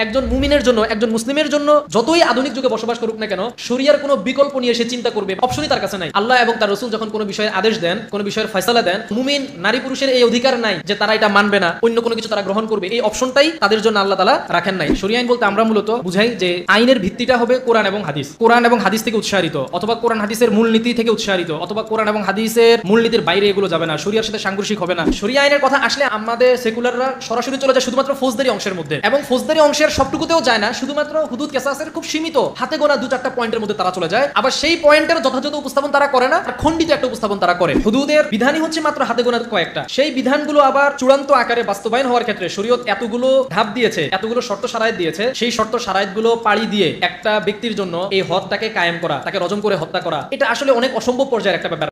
একজন মুমিনের জন্য, একজন মুসলিমের জন্য যতই আধুনিক যুগে বসবাস করুক না কেন, শরিয়ার কোনো বিকল্প নিয়ে সে চিন্তা করবে অপশনই তার কাছে নাই। আল্লাহ এবং তার রাসূল যখন কোনো বিষয়ের আদেশ দেন, কোনো বিষয়ের ফয়সালা দেন, মুমিন নারী পুরুষের এই অধিকার নাই যে তারা এটা মানবে না, অন্য কোনো কিছু তারা গ্রহণ করবে, এই অপশনটাই তাদের জন্য আল্লাহ তাআলা রাখেন নাই। শরিয়া আইন বলতে আমরা মূলত বুঝাই যে আইনের ভিত্তিটা হবে কোরআন এবং হাদিস, কোরআন এবং হাদিস থেকে উৎসারিত, অথবা কোরআন হাদিসের মূলনীতি থেকে উৎসারিত, অথবা কোরআন এবং হাদিসের মূলনীতির বাইরে এগুলো যাবে না, শরিয়ার সাথে সাংঘর্ষিক হবে না। শরিয়া আইনের কথা আসলে আমাদের সেকুলাররা সরাসরি চলে যায় শুধুমাত্র ফৌজদারি অংশের মধ্যে, এবং ফৌজদারি অংশের সবটুকুতেও যায় না, শুধুমাত্র হুদুদ কেসাসের খুব সীমিত হাতে গোনা 2-4টা পয়েন্টের মধ্যে তারা চলে যায়। আবার সেই পয়েন্টের যথাযথ উপস্থাপন তারা করে না, খণ্ডিত একটা উপস্থাপন তারা করে। হুদুদের বিধানই হচ্ছে মাত্র হাতে গোনা কয়েকটা, সেই বিধানগুলো আবার চূড়ান্ত আকারে বাস্তবায়ন হওয়ার ক্ষেত্রে শরীয়ত এতগুলো ধাপ দিয়েছে, এতগুলো শর্ত শারায়েত দিয়েছে, সেই শর্ত শারায়েতগুলো পাড়ি দিয়ে একটা ব্যক্তির জন্য এই হদটাকে কায়েম করা, তাকে রজম করে হত্যা করা, এটা আসলে অনেক অসম্ভব পর্যায়ের একটা ব্যাপার।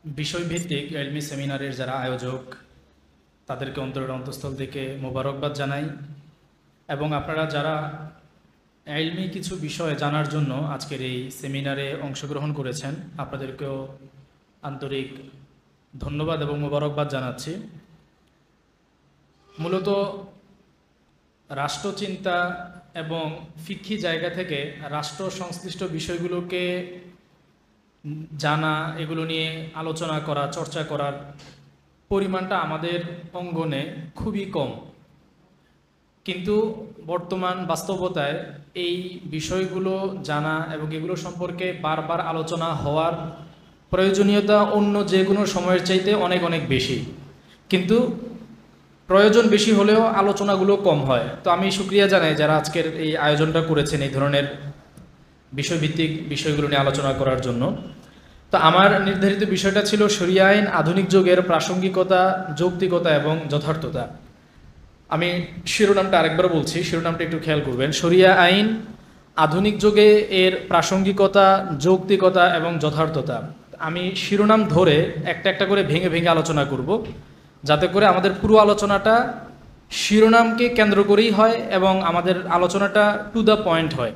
বিষয়ভিত্তিক ইলমি সেমিনারের যারা আয়োজক তাদেরকে অন্তরের অন্তঃস্থল থেকে মোবারকবাদ জানাই, এবং আপনারা যারা ইলমি কিছু বিষয় জানার জন্য আজকের এই সেমিনারে অংশগ্রহণ করেছেন আপনাদেরকেও আন্তরিক ধন্যবাদ এবং মোবারকবাদ জানাচ্ছি। মূলত রাষ্ট্রচিন্তা এবং ফিকহি জায়গা থেকে রাষ্ট্র সংশ্লিষ্ট বিষয়গুলোকে জানা, এগুলো নিয়ে আলোচনা করা, চর্চা করার পরিমাণটা আমাদের অঙ্গনে খুবই কম, কিন্তু বর্তমান বাস্তবতায় এই বিষয়গুলো জানা এবং এগুলো সম্পর্কে বারবার আলোচনা হওয়ার প্রয়োজনীয়তা অন্য যে কোনো সময়ের চাইতে অনেক অনেক বেশি, কিন্তু প্রয়োজন বেশি হলেও আলোচনাগুলো কম হয়। তো আমি শুকরিয়া জানাই যারা আজকের এই আয়োজনটা করেছেন এই ধরনের বিষয়ভিত্তিক বিষয়গুলো নিয়ে আলোচনা করার জন্য। তো আমার নির্ধারিত বিষয়টা ছিল শরিয়া আইন আধুনিক যুগের প্রাসঙ্গিকতা, যৌক্তিকতা এবং যথার্থতা। আমি শিরোনামটা আরেকবার বলছি, শিরোনামটা একটু খেয়াল করবেন। শরিয়া আইন আধুনিক যুগে এর প্রাসঙ্গিকতা, যৌক্তিকতা এবং যথার্থতা। আমি শিরোনাম ধরে একটা একটা করে ভেঙে ভেঙে আলোচনা করব, যাতে করে আমাদের পুরো আলোচনাটা শিরোনামকে কেন্দ্র করেই হয় এবং আমাদের আলোচনাটা টু দ্য পয়েন্ট হয়।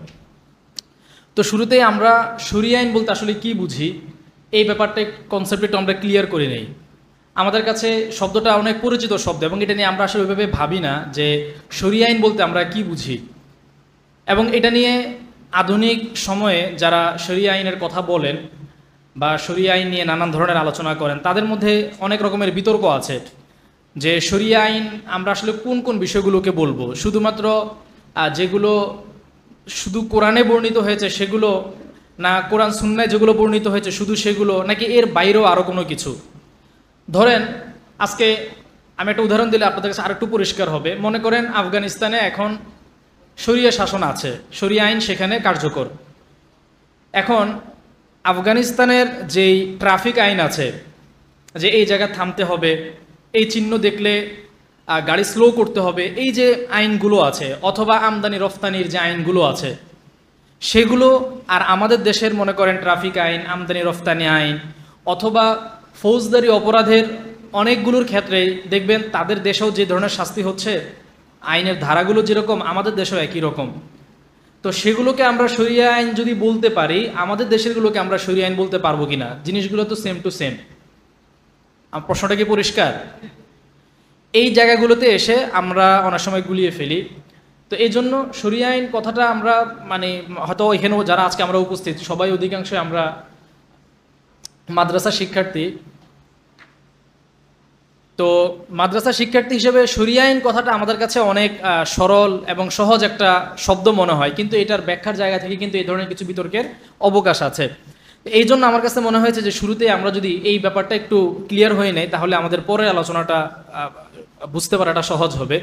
তো শুরুতেই আমরা শরিয়া আইন বলতে আসলে কি বুঝি এই ব্যাপারটা কনসেপ্টটা আমরা ক্লিয়ার করে নেই। আমাদের কাছে শব্দটা অনেক পরিচিত শব্দ, এবং এটা নিয়ে আমরা আসলে ওইভাবে ভাবি না যে শরিয়া আইন বলতে আমরা কি বুঝি। এবং এটা নিয়ে আধুনিক সময়ে যারা শরিয়া আইনের কথা বলেন বা শরিয়া আইন নিয়ে নানান ধরনের আলোচনা করেন, তাদের মধ্যে অনেক রকমের বিতর্ক আছে যে শরিয়া আইন আমরা আসলে কোন কোন বিষয়গুলোকে বলবো, শুধুমাত্র যেগুলো শুধু কোরআনে বর্ণিত হয়েছে সেগুলো, না কোরআন সুন্নায় যেগুলো বর্ণিত হয়েছে শুধু সেগুলো, নাকি এর বাইরেও আরও কোনো কিছু। ধরেন আজকে আমি একটা উদাহরণ দিলে আপনাদের কাছে আরেকটু পরিষ্কার হবে। মনে করেন আফগানিস্তানে এখন শরিয়া শাসন আছে, শরিয়া আইন সেখানে কার্যকর। এখন আফগানিস্তানের যেই ট্রাফিক আইন আছে, যে এই জায়গা থামতে হবে, এই চিহ্ন দেখলে গাড়ি স্লো করতে হবে, এই যে আইনগুলো আছে, অথবা আমদানি রফতানির যে আইনগুলো আছে সেগুলো, আর আমাদের দেশের মনে করেন ট্রাফিক আইন, আমদানি রফতানি আইন, অথবা ফৌজদারি অপরাধের অনেকগুলোর ক্ষেত্রে দেখবেন তাদের দেশেও যে ধরনের শাস্তি হচ্ছে, আইনের ধারাগুলো যেরকম আমাদের দেশেও একই রকম। তো সেগুলোকে আমরা শরিয়া আইন যদি বলতে পারি, আমাদের দেশেরগুলোকে আমরা শরিয়া আইন বলতে পারবো কিনা? জিনিসগুলো তো সেম টু সেম। প্রশ্নটা কি পরিষ্কার? এই জায়গাগুলোতে এসে আমরা অনেক সময় গুলিয়ে ফেলি। তো এই জন্য শরিয়া আইন কথাটা আমরা মানে হয়তো এখানেও যারা আজকে আমরা উপস্থিত সবাই অধিকাংশ আমরা মাদ্রাসা শিক্ষার্থী। তো মাদ্রাসা শিক্ষার্থী হিসেবে শরিয়া আইন কথাটা আমাদের কাছে অনেক সরল এবং সহজ একটা শব্দ মনে হয়, কিন্তু এটার ব্যাখ্যার জায়গা থেকে কিন্তু এই ধরনের কিছু বিতর্কের অবকাশ আছে। এই জন্য আমার কাছে মনে হয়েছে যে শুরুতে আমরা যদি এই ব্যাপারটা একটু ক্লিয়ার হয়ে নেই, তাহলে আমাদের পরের আলোচনাটা বুঝতে পারাটা সহজ হবে।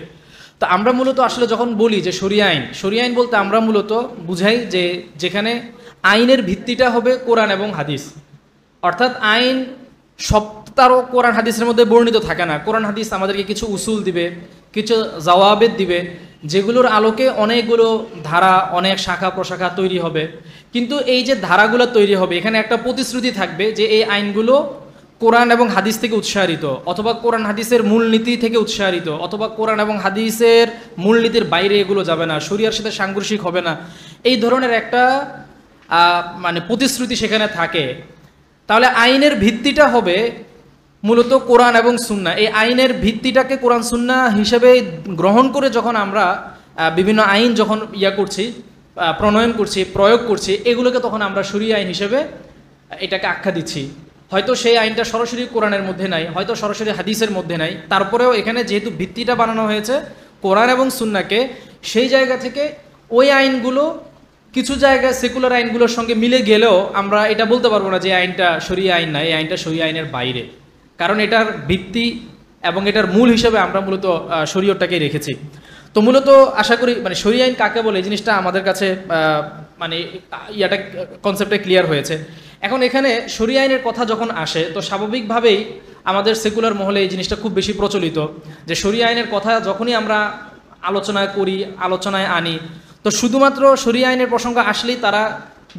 তো আমরা মূলত আসলে যখন বলি যে শরিয়া আইন বলতে আমরা মূলত বুঝাই যে যেখানে আইনের ভিত্তিটা হবে কোরআন এবং হাদিস, অর্থাৎ আইন সবটারও কোরআন হাদিসের মধ্যে বর্ণিত থাকে না। কোরআন হাদিস আমাদেরকে কিছু উসুল দিবে, কিছু জওয়াবেদ দিবে, যেগুলোর আলোকে অনেকগুলো ধারা, অনেক শাখা প্রশাখা তৈরি হবে। কিন্তু এই যে ধারাগুলো তৈরি হবে, এখানে একটা প্রতিশ্রুতি থাকবে যে এই আইনগুলো কোরআন এবং হাদিস থেকে উৎসারিত, অথবা কোরআন হাদিসের মূলনীতি থেকে উৎসারিত, অথবা কোরআন এবং হাদিসের মূলনীতির বাইরে এগুলো যাবে না, শরিয়ার সাথে সাংঘর্ষিক হবে না, এই ধরনের একটা মানে প্রতিশ্রুতি সেখানে থাকে। তাহলে আইনের ভিত্তিটা হবে মূলত কোরআন এবং সুন্নাহ, এই আইনের ভিত্তিটাকে কোরআন সুন্নাহ হিসেবে গ্রহণ করে যখন আমরা বিভিন্ন আইন যখন করছি, প্রণয়ন করছি, প্রয়োগ করছি, এগুলোকে তখন আমরা শরীয়ত আইন হিসেবে এটাকে আখ্যা দিচ্ছি। হয়তো সেই আইনটা সরাসরি কোরআনের মধ্যে নাই, হয়তো সরাসরি হাদিসের মধ্যে নাই, তারপরেও এখানে যেহেতু ভিত্তিটা বানানো হয়েছে কোরআন এবং সুন্নাহকে, সেই জায়গা থেকে ওই আইনগুলো কিছু জায়গায় সেকুলার আইনগুলোর সঙ্গে মিলে গেলেও আমরা এটা বলতে পারবো না যে আইনটা শরীয়ত আইন না, এই আইনটা শরীয়ত আইনের বাইরে, কারণ এটার ভিত্তি এবং এটার মূল হিসেবে আমরা মূলত শরীয়তটাকেই রেখেছি। তো মূলত আশা করি মানে শরীয়ত আইন কাকে বলে এই জিনিসটা আমাদের কাছে মানে কনসেপ্টে ক্লিয়ার হয়েছে। এখন এখানে শরীয়ত আইনের কথা যখন আসে তো স্বাভাবিকভাবেই আমাদের সেকুলার মহলে এই জিনিসটা খুব বেশি প্রচলিত যে শরীয়ত আইনের কথা যখনই আমরা আলোচনা করি, আলোচনায় আনি, তো শুধুমাত্র শরীয়ত আইনের প্রসঙ্গ আসলেই তারা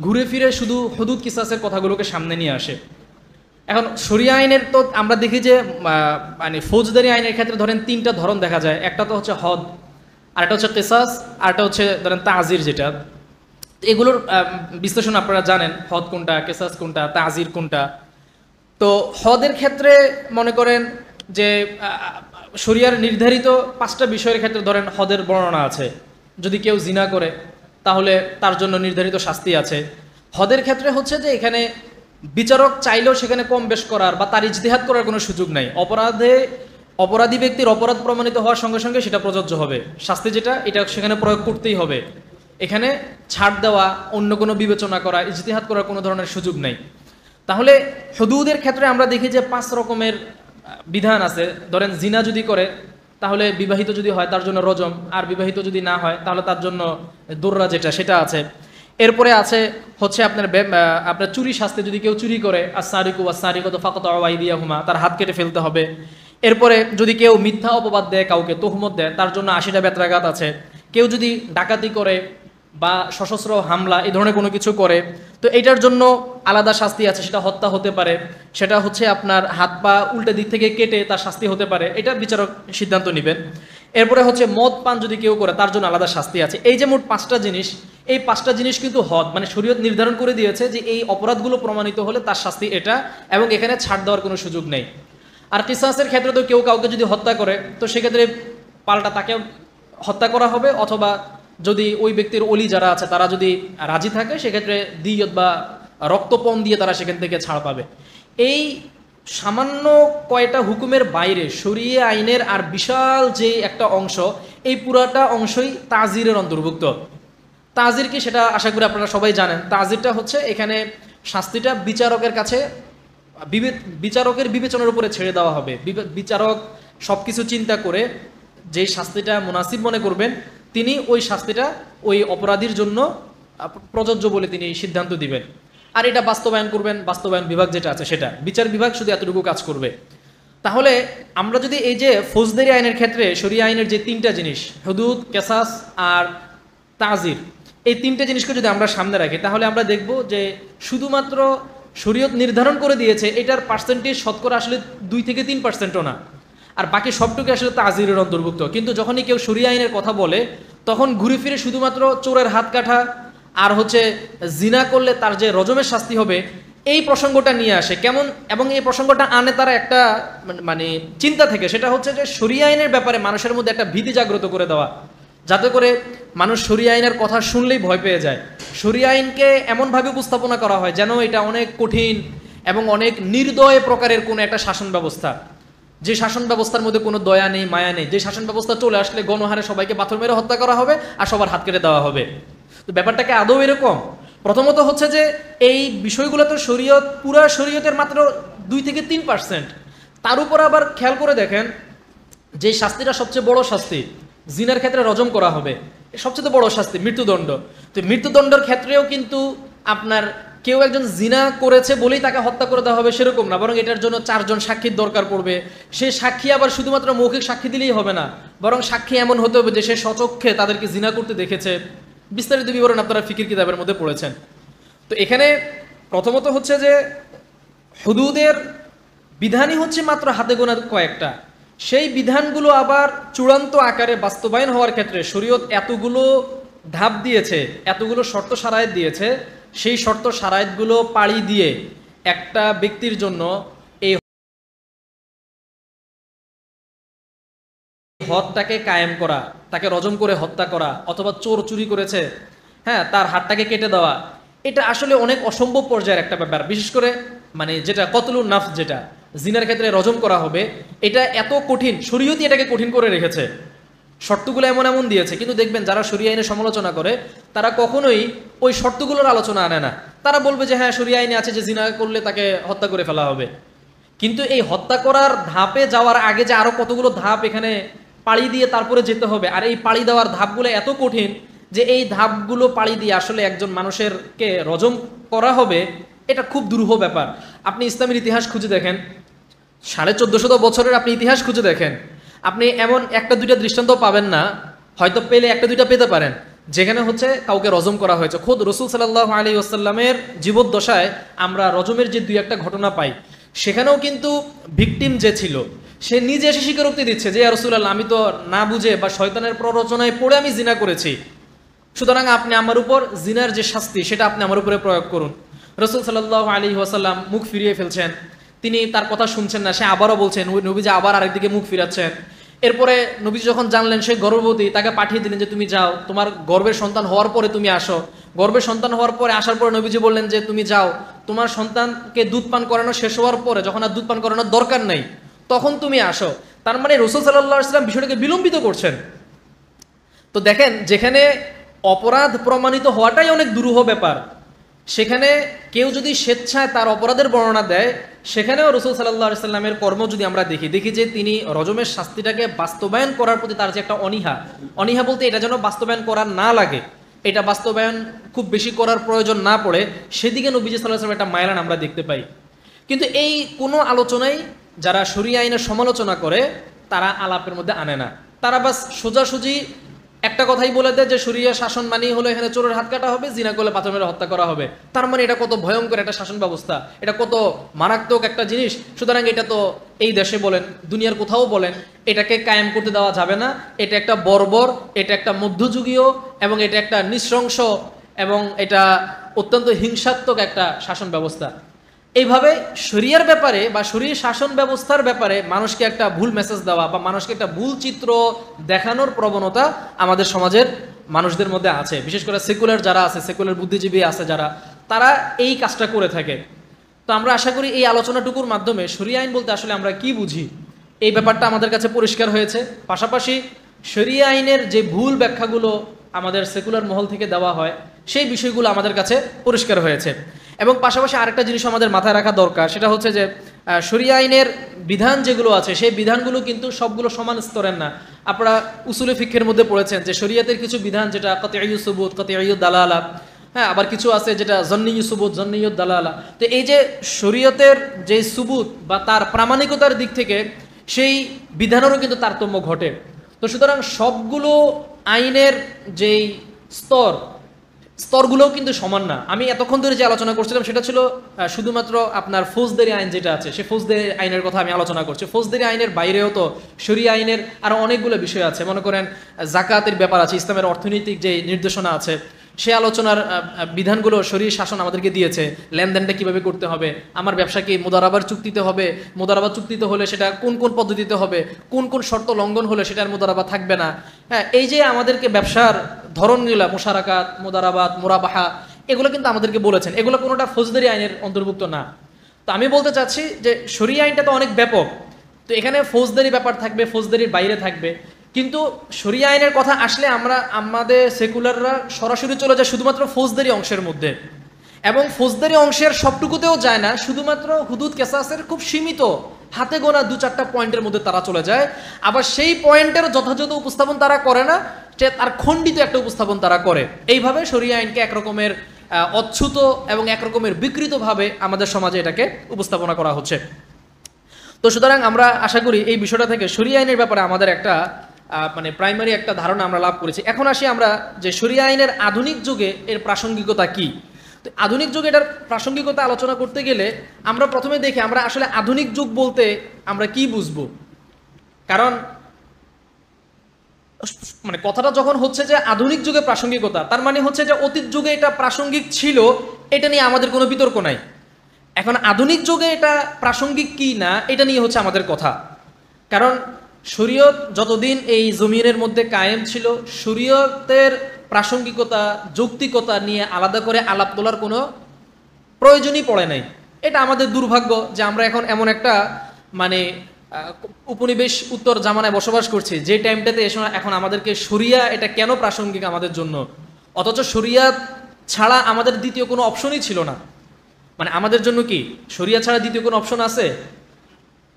ঘুরে ফিরে শুধু হুদুদ কিসাসের কথাগুলোকে সামনে নিয়ে আসে। এখন শরীয়ত আইনের তো আমরা দেখি যে মানে ফৌজদারি আইনের ক্ষেত্রে ধরেন তিনটা ধরন দেখা যায়। একটা তো হচ্ছে হদ, আরেকটা হচ্ছে কিসাস, আরেকটা হচ্ছে ধরেন তাজির, যেটা এগুলোর বিশ্লেষণ আপনারা জানেন, হদ কোনটা, কিসাস কোনটা, তাজির কোনটা। তো হদের ক্ষেত্রে মনে করেন যে শরিয়ার নির্ধারিত 5টা বিষয়ের ক্ষেত্রে ধরেন হদের বর্ণনা আছে। যদি কেউ জিনা করে তাহলে তার জন্য নির্ধারিত শাস্তি আছে। হদের ক্ষেত্রে হচ্ছে যে এখানে বিচারক চাইলেও সেখানে কম বেশ করার বা তার ইজতিহাদ করার কোনো সুযোগ নাই। অপরাধী ব্যক্তির অপরাধ প্রমাণিত হওয়ার সঙ্গে সঙ্গে সেটা প্রযোজ্য হবে, শাস্তি যেটা এটা সেখানে প্রয়োগ করতেই হবে। এখানে ছাড় দেওয়া, অন্য কোনো বিবেচনা করা, ইজতিহাদ করার কোনো ধরনের সুযোগ নেই। তাহলে হুদুদের ক্ষেত্রে আমরা দেখি যে 5 রকমের বিধান আছে। ধরেন জিনা যদি করে তাহলে বিবাহিত যদি হয় তার জন্য রজম, আর বিবাহিত যদি না হয় তাহলে তার জন্য দুররা যেটা সেটা আছে। এরপরে আছে হচ্ছে আপনার চুরি শাস্তি, যদি কেউ চুরি করে আস-সারিকু ওয়াস-সারিকাতু ফাকতাউ আইদিয়াহুমা, তার হাত কেটে ফেলতে হবে। এরপরে যদি কেউ মিথ্যা অপবাদ দেয়, কাউকে তহমত দেয়, তার জন্য 80টা বেত্রাঘাত আছে। কেউ যদি ডাকাতি করে বা সশস্ত্র হামলা এই ধরনের কোনো কিছু করে তো এটার জন্য আলাদা শাস্তি আছে, সেটা হত্যা হতে পারে, সেটা হচ্ছে আপনার হাত পা উল্টো দিক থেকে কেটে তার শাস্তি হতে পারে, এটা বিচারক সিদ্ধান্ত নেবেন। এরপরে হচ্ছে মদ পান যদি কেউ করে তার জন্য আলাদা শাস্তি আছে। এই যে মোট 5টা জিনিস, এই 5টা জিনিস কিন্তু হদ মানে শরীয়ত নির্ধারণ করে দিয়েছে যে এই অপরাধগুলো প্রমাণিত হলে তার শাস্তি এটা, এবং এখানে ছাড় দেওয়ার কোনো সুযোগ নেই। আর কিসাসের ক্ষেত্রে তো কেউ কাউকে যদি হত্যা করে তো সেক্ষেত্রে পাল্টা তাকে হত্যা করা হবে, অথবা যদি ওই ব্যক্তির অলি যারা আছে তারা যদি রাজি থাকে সেক্ষেত্রে দিয়ত বা রক্তপণ দিয়ে তারা সেখান থেকে ছাড় পাবে। এই সামান্য কয়টা হুকুমের বাইরে শরীয়ত আইনের আর বিশাল যে একটা অংশ, এই পুরাটা অংশই তাজিরের অন্তর্ভুক্ত। তাজির কি সেটা আশা করি আপনারা সবাই জানেন। তাজিরটা হচ্ছে এখানে শাস্তিটা বিচারকের কাছে বিচারকের বিবেচনার উপরে ছেড়ে দেওয়া হবে। বিচারক সবকিছু চিন্তা করে যে শাস্তিটা মুনাসিব মনে করবেন তিনি ওই শাস্তিটা ওই অপরাধীর জন্য প্রযোজ্য বলে তিনি সিদ্ধান্ত দিবেন, আর এটা বাস্তবায়ন করবেন। বাস্তবায়ন বিভাগ যেটা আছে সেটা, বিচার বিভাগ শুধু এতটুকু কাজ করবে। তাহলে আমরা যদি এই যে ফৌজদারি আইনের ক্ষেত্রে শরীয়ত আইনের যে 3টা জিনিস হুদুদ, কিসাস আর তাজির, এই 3টে জিনিসকে যদি আমরা সামনে রাখি তাহলে আমরা দেখব যে শুধুমাত্র শরীয়ত নির্ধারণ করে দিয়েছে এটার পার্সেন্টেজ শতকরা আসলে 2 থেকে 3%ও না, আর বাকি সবটুকু আসলে তাজিরের অন্তর্ভুক্ত। কিন্তু যখনই কেউ শরীয়ত আইনের কথা বলে তখন ঘুরে ফিরে শুধুমাত্র চোরের হাত কাটা আর হচ্ছে জিনা করলে তার যে রজমের শাস্তি হবে এই প্রসঙ্গটা নিয়ে আসে কেমন, এবং এই প্রসঙ্গটা আনে তারা একটা মানে চিন্তা থেকে, সেটা হচ্ছে যে শরীয়ত আইনের ব্যাপারে মানুষের মধ্যে একটা ভীতি জাগ্রত করে দেওয়া, যাতে করে মানুষ শরীয়ত আইনের কথা শুনলেই ভয় পেয়ে যায়। শরীয়ত আইনকে এমনভাবে উপস্থাপনা করা হয় যেন এটা অনেক কঠিন এবং অনেক নির্দয় প্রকারের কোনো একটা শাসন ব্যবস্থা, যে শাসন ব্যবস্থার মধ্যে কোনো দয়া নেই, মায়া নেই, যে শাসন ব্যবস্থা চলে আসলে গণহারে সবাইকে পাথর মেরে হত্যা করা হবে আর সবার হাত কেটে দেওয়া হবে। তো ব্যাপারটাকে আদৌ এরকম? প্রথমত হচ্ছে যে এই বিষয়গুলো তো শরীয়ত, পুরা শরীয়তের মাত্র 2 থেকে 3%। তার উপর আবার খেয়াল করে দেখেন যে শাস্তিটা সবচেয়ে বড় শাস্তি, জিনার ক্ষেত্রে রজম করা হবে, সবচেয়ে বড় শাস্তি মৃত্যুদণ্ড। তো মৃত্যুদণ্ডের ক্ষেত্রেও কিন্তু আপনার কেউ একজন জিনা করেছে বলেই তাকে হত্যা করে দেওয়া হবে সেরকম না, বরং এটার জন্য 4 জন সাক্ষীর দরকার পড়বে। সে সাক্ষী আবার শুধুমাত্র মৌখিক সাক্ষী দিলেই হবে না, বরং সাক্ষী এমন হতে হবে যে সে স্বচক্ষে তাদেরকে জিনা করতে দেখেছে। বিস্তারিত বিবরণ আপনারা ফিকির কিতাবের মধ্যে পড়েছেন। তো এখানে প্রথমত হচ্ছে যে হুদুদের বিধানই হচ্ছে মাত্র হাতে গোনা কয়েকটা, সেই বিধানগুলো আবার চূড়ান্ত আকারে বাস্তবায়ন হওয়ার ক্ষেত্রে শরীয়ত এতগুলো ধাপ দিয়েছে, এতগুলো শর্ত সারায়েত দিয়েছে, সেই শর্ত সারায়েতগুলো পাড়ি দিয়ে একটা ব্যক্তির জন্য হদটাকে কায়েম করা, তাকে রজম করে হত্যা করা, অথবা চোর চুরি করেছে, হ্যাঁ, তার হাতটাকে কেটে দেওয়া, এটা আসলে অনেক অসম্ভব পর্যায়ের একটা ব্যাপার। বিশেষ করে মানে যেটা কতলুন নাফস, যেটা জিনার ক্ষেত্রে রজম করা হবে, এটা এত কঠিন, শরীয়তই এটাকে কঠিন করে রেখেছে, শর্তগুলো এমন এমন দিয়েছে। কিন্তু দেখবেন যারা শরিয়া আইনের সমালোচনা করে তারা কখনোই ওই শর্তগুলোর আলোচনা আনে না। তারা বলবে যে হ্যাঁ, শরিয়া আইনে আছে যে জিনা করলে তাকে হত্যা করে ফেলা হবে। কিন্তু এই হত্যা করার ধাপে যাওয়ার আগে যে আরো কতগুলো ধাপ এখানে পাড়ি দিয়ে তারপরে যেতে হবে, আর এই পাড়ি দেওয়ার ধাপগুলো এত কঠিন যে এই ধাপগুলো পাড়ি দিয়ে আসলে একজন মানুষের কে রজম করা হবে, এটা খুব দুরূহ ব্যাপার। আপনি ইসলামের ইতিহাস খুঁজে দেখেন, 1450 বছরের আপনি ইতিহাস খুঁজে দেখেন, আপনি এমন একটা দুইটা দৃষ্টান্ত পাবেন না, হয়তো পেলে একটা দুইটা পেতে পারেন, যেখানে হচ্ছে কাউকে রজম করা হয়েছে। খোদ রসুল সাল্লাল্লাহু আলাইহি ওয়াসাল্লামের জীবদ্দশায় আমরা রজমের যে দুই একটা ঘটনা পাই, সেখানেও কিন্তু ভিকটিম যে ছিল সে নিজে এসে স্বীকারোক্তি দিচ্ছে যে ইয়া রাসূলুল্লাহ, আমি তো না বুঝে বা শয়তানের প্ররোচনায় পড়ে আমি জিনা করেছি, সুতরাং আপনি আমার উপর জিনার যে শাস্তি সেটা আপনি আমার উপরে প্রয়োগ করুন। রসুল সাল্লাল্লাহু আলাইহি ওয়াসাল্লাম মুখ ফিরিয়ে ফেলছেন, তিনি তার কথা শুনছেন না, সে আবারও বলছেন, নবীজি আবার আরেকদিকে মুখ ফিরাচ্ছেন। এরপরে নবীজি যখন জানলেন সে গর্ভবতী, তাকে পাঠিয়ে দিলেন যে তুমি যাও, তোমার গর্ভের সন্তান হওয়ার পরে তুমি আসো। গর্ভের সন্তান হওয়ার পরে আসার পরে নবীজি বললেন যে তুমি যাও, তোমার সন্তানকে দুধ পান করানো শেষ হওয়ার পরে, যখন আর দুধ পান করানোর দরকার নেই, তখন তুমি আসো। তার মানে রসুল সাল্লাল্লাহু আলাইহি ওয়াসাল্লাম বিষয়টাকে বিলম্বিত করছেন। তো দেখেন, যেখানে অপরাধ প্রমাণিত হওয়াটাই অনেক দুরূহ ব্যাপার, সেখানে কেউ যদি স্বেচ্ছায় তার অপরাধের বর্ণনা দেয়, সেখানেও রসুল সাল্লাল্লাহু আলাইহি ওয়াসাল্লামের কর্ম যদি আমরা দেখি যে তিনি রজমের শাস্তিটাকে বাস্তবায়ন করার প্রতি তার যে একটা অনীহা বলতে এটা যেন বাস্তবায়ন করার না লাগে, এটা বাস্তবায়ন খুব বেশি করার প্রয়োজন না পড়ে, সেদিকে নবীজি সাল্লাল্লাহু আলাইহি ওয়াসাল্লামের একটা মাইলান আমরা দেখতে পাই। কিন্তু এই কোনো আলোচনায় যারা শরিয়া আইনের সমালোচনা করে তারা আলাপের মধ্যে আনে না। তারা বাস সোজাসুজি একটা কথাই বলে দেয় যে শরিয়া শাসন মানেই হলো এখানে চোরের হাত কাটা হবে, জিনা করলে পাথর মেরে হত্যা করা হবে। তার মানে এটা কত ভয়ঙ্কর একটা শাসন ব্যবস্থা, এটা কত মারাত্মক একটা জিনিস, সুতরাং এটা তো এই দেশে বলেন দুনিয়ার কোথাও বলেন এটাকে কায়েম করতে দেওয়া যাবে না, এটা একটা বর্বর, এটা একটা মধ্যযুগীয় এবং এটা একটা নৃশংস এবং এটা অত্যন্ত হিংসাত্মক একটা শাসন ব্যবস্থা। এইভাবে শরিয়ার ব্যাপারে বা শরীর শাসন ব্যবস্থার ব্যাপারে মানুষকে একটা ভুল মেসেজ দেওয়া বা মানুষকে একটা ভুল চিত্র দেখানোর প্রবণতা আমাদের সমাজের মানুষদের মধ্যে আছে। বিশেষ করে সেকুলার যারা আছে, সেকুলার বুদ্ধিজীবী আছে যারা, তারা এই কাজটা করে থাকে। তো আমরা আশা করি এই আলোচনাটুকুর মাধ্যমে শরিয়া আইন বলতে আসলে আমরা কি বুঝি এই ব্যাপারটা আমাদের কাছে পরিষ্কার হয়েছে। পাশাপাশি শরিয়া আইনের যে ভুল ব্যাখ্যাগুলো আমাদের সেকুলার মহল থেকে দেওয়া হয় সেই বিষয়গুলো আমাদের কাছে পরিষ্কার হয়েছে। এবং পাশাপাশি আরেকটা জিনিস আমাদের মাথায় রাখা দরকার, সেটা হচ্ছে যে শরিয়া আইনের বিধান যেগুলো আছে সেই বিধানগুলো কিন্তু সবগুলো সমান স্তরের না। আপনারা উসুলে ফিকহের মধ্যে পড়েছেন যে শরিয়াতের কিছু বিধান যেটা কাতিউ সুবুত, কাতিউ দালালা, হ্যাঁ, আবার কিছু আছে যেটা জন্নিয়ু সুবুত, জন্নিয়ু দালালা। তো এই যে শরিয়তের যে সুবুত বা তার প্রামাণিকতার দিক থেকে সেই বিধানেরও কিন্তু তারতম্য ঘটে। তো সুতরাং সবগুলো আইনের যেই স্তরগুলোও কিন্তু সমান না। আমি এতক্ষণ ধরে যে আলোচনা করছিলাম সেটা ছিল শুধুমাত্র আপনার ফৌজদারি আইন যেটা আছে সেই ফৌজদারি আইনের কথা আমি আলোচনা করছি। ফৌজদারি আইনের বাইরেও তো শরিয়া আইনের আরও অনেকগুলো বিষয় আছে। মনে করেন জাকাতের ব্যাপার আছে, ইসলামের অর্থনৈতিক যে নির্দেশনা আছে সে আলোচনার বিধানগুলো শরীর শাসন আমাদেরকে দিয়েছে। লেনদেনটা কিভাবে করতে হবে, আমার ব্যবসা কি মুদারাবার চুক্তিতে হবে, মুদারাবা চুক্তিতে হলে সেটা কোন কোন পদ্ধতিতে হবে, কোন কোন শর্ত লঙ্ঘন হলে সেটার মুদারাবা থাকবে না। হ্যাঁ, এই যে আমাদেরকে ব্যবসার ধরনগুলো, মুশারাকাত, মুদারাবাত, মুরাবাহা, এগুলো কিন্তু আমাদেরকে বলেছেন, এগুলো কোনোটা ফৌজদারি আইনের অন্তর্ভুক্ত না। তো আমি বলতে চাচ্ছি যে শরিয়া আইনটা তো অনেক ব্যাপক, তো এখানে ফৌজদারি ব্যাপার থাকবে, ফৌজদারির বাইরে থাকবে। কিন্তু শরিয়া আইনের কথা আসলে আমরা আমাদের সেকুলাররা সরাসরি চলে যায় শুধুমাত্র ফৌজদারি অংশের মধ্যে, এবং ফৌজদারি অংশের সবটুকুতেও যায় না, শুধুমাত্র হুদুদ কেসাসের খুব সীমিত হাতে গোনা 2-4টা পয়েন্টের মধ্যে তারা চলে যায়। আবার সেই পয়েন্টের যথাযথ উপস্থাপন তারা করে না, সে তার খণ্ডিত একটা উপস্থাপন তারা করে। এইভাবে শরিয়া আইনকে একরকমের অচ্যুত এবং একরকমের বিকৃতভাবে আমাদের সমাজে এটাকে উপস্থাপনা করা হচ্ছে। তো সুতরাং আমরা আশা করি এই বিষয়টা থেকে শরিয়া আইনের ব্যাপারে আমাদের একটা মানে প্রাইমারি একটা ধারণা আমরা লাভ করেছি। এখন আসি আমরা যে শরিয়া আইনের আধুনিক যুগে এর প্রাসঙ্গিকতা কি। তো আধুনিক যুগে এটার প্রাসঙ্গিকতা আলোচনা করতে গেলে আমরা প্রথমে দেখি আমরা আসলে আধুনিক যুগ বলতে আমরা কি বুঝবো। কারণ মানে কথাটা যখন হচ্ছে যে আধুনিক যুগে প্রাসঙ্গিকতা, তার মানে হচ্ছে যে অতীত যুগে এটা প্রাসঙ্গিক ছিল, এটা নিয়ে আমাদের কোনো বিতর্ক নাই। এখন আধুনিক যুগে এটা প্রাসঙ্গিক কি না এটা নিয়ে হচ্ছে আমাদের কথা। কারণ শরীয়ত যতদিন এই জমিনের মধ্যে কায়েম ছিল, শরীয়তের প্রাসঙ্গিকতা যৌক্তিকতা নিয়ে আলাদা করে আলাপ তোলার কোনো প্রয়োজনই পড়ে নাই। এটা আমাদের দুর্ভাগ্য যে আমরা এখন এমন একটা মানে উপনিবেশ উত্তর জামানায় বসবাস করছি, যে টাইমটাতে এখন আমাদেরকে শরিয়া এটা কেন প্রাসঙ্গিক আমাদের জন্য, অথচ শরিয়া ছাড়া আমাদের দ্বিতীয় কোনো অপশনই ছিল না। মানে আমাদের জন্য কি শরিয়া ছাড়া দ্বিতীয় কোনো অপশন আছে?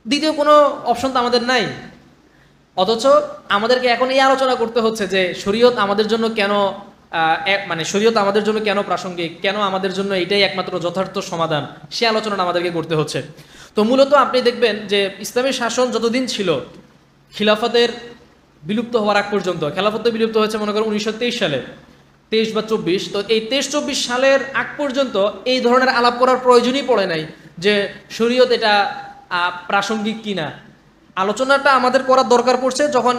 দ্বিতীয় কোনো অপশন তো আমাদের নাই। অথচ আমাদেরকে এখন এই আলোচনা করতে হচ্ছে যে শরীয়ত আমাদের জন্য কেন মানে শরীয়ত আমাদের জন্য কেন প্রাসঙ্গিক, কেন আমাদের জন্য এটাই একমাত্র যথার্থ সমাধান, সে আলোচনা আমাদেরকে করতে হচ্ছে। তো মূলত আপনি দেখবেন যে ইসলামের শাসন যতদিন ছিল, খিলাফতের বিলুপ্ত হওয়ার আগ পর্যন্ত, খেলাফত বিলুপ্ত হয়েছে মনে করেন 1923 সালে, 23 বা 24, তো এই 23-24 সালের আগ পর্যন্ত এই ধরনের আলাপ করার প্রয়োজনই পড়ে নাই যে শরীয়ত এটা প্রাসঙ্গিক কিনা। আলোচনাটা আমাদের করার দরকার পড়ছে যখন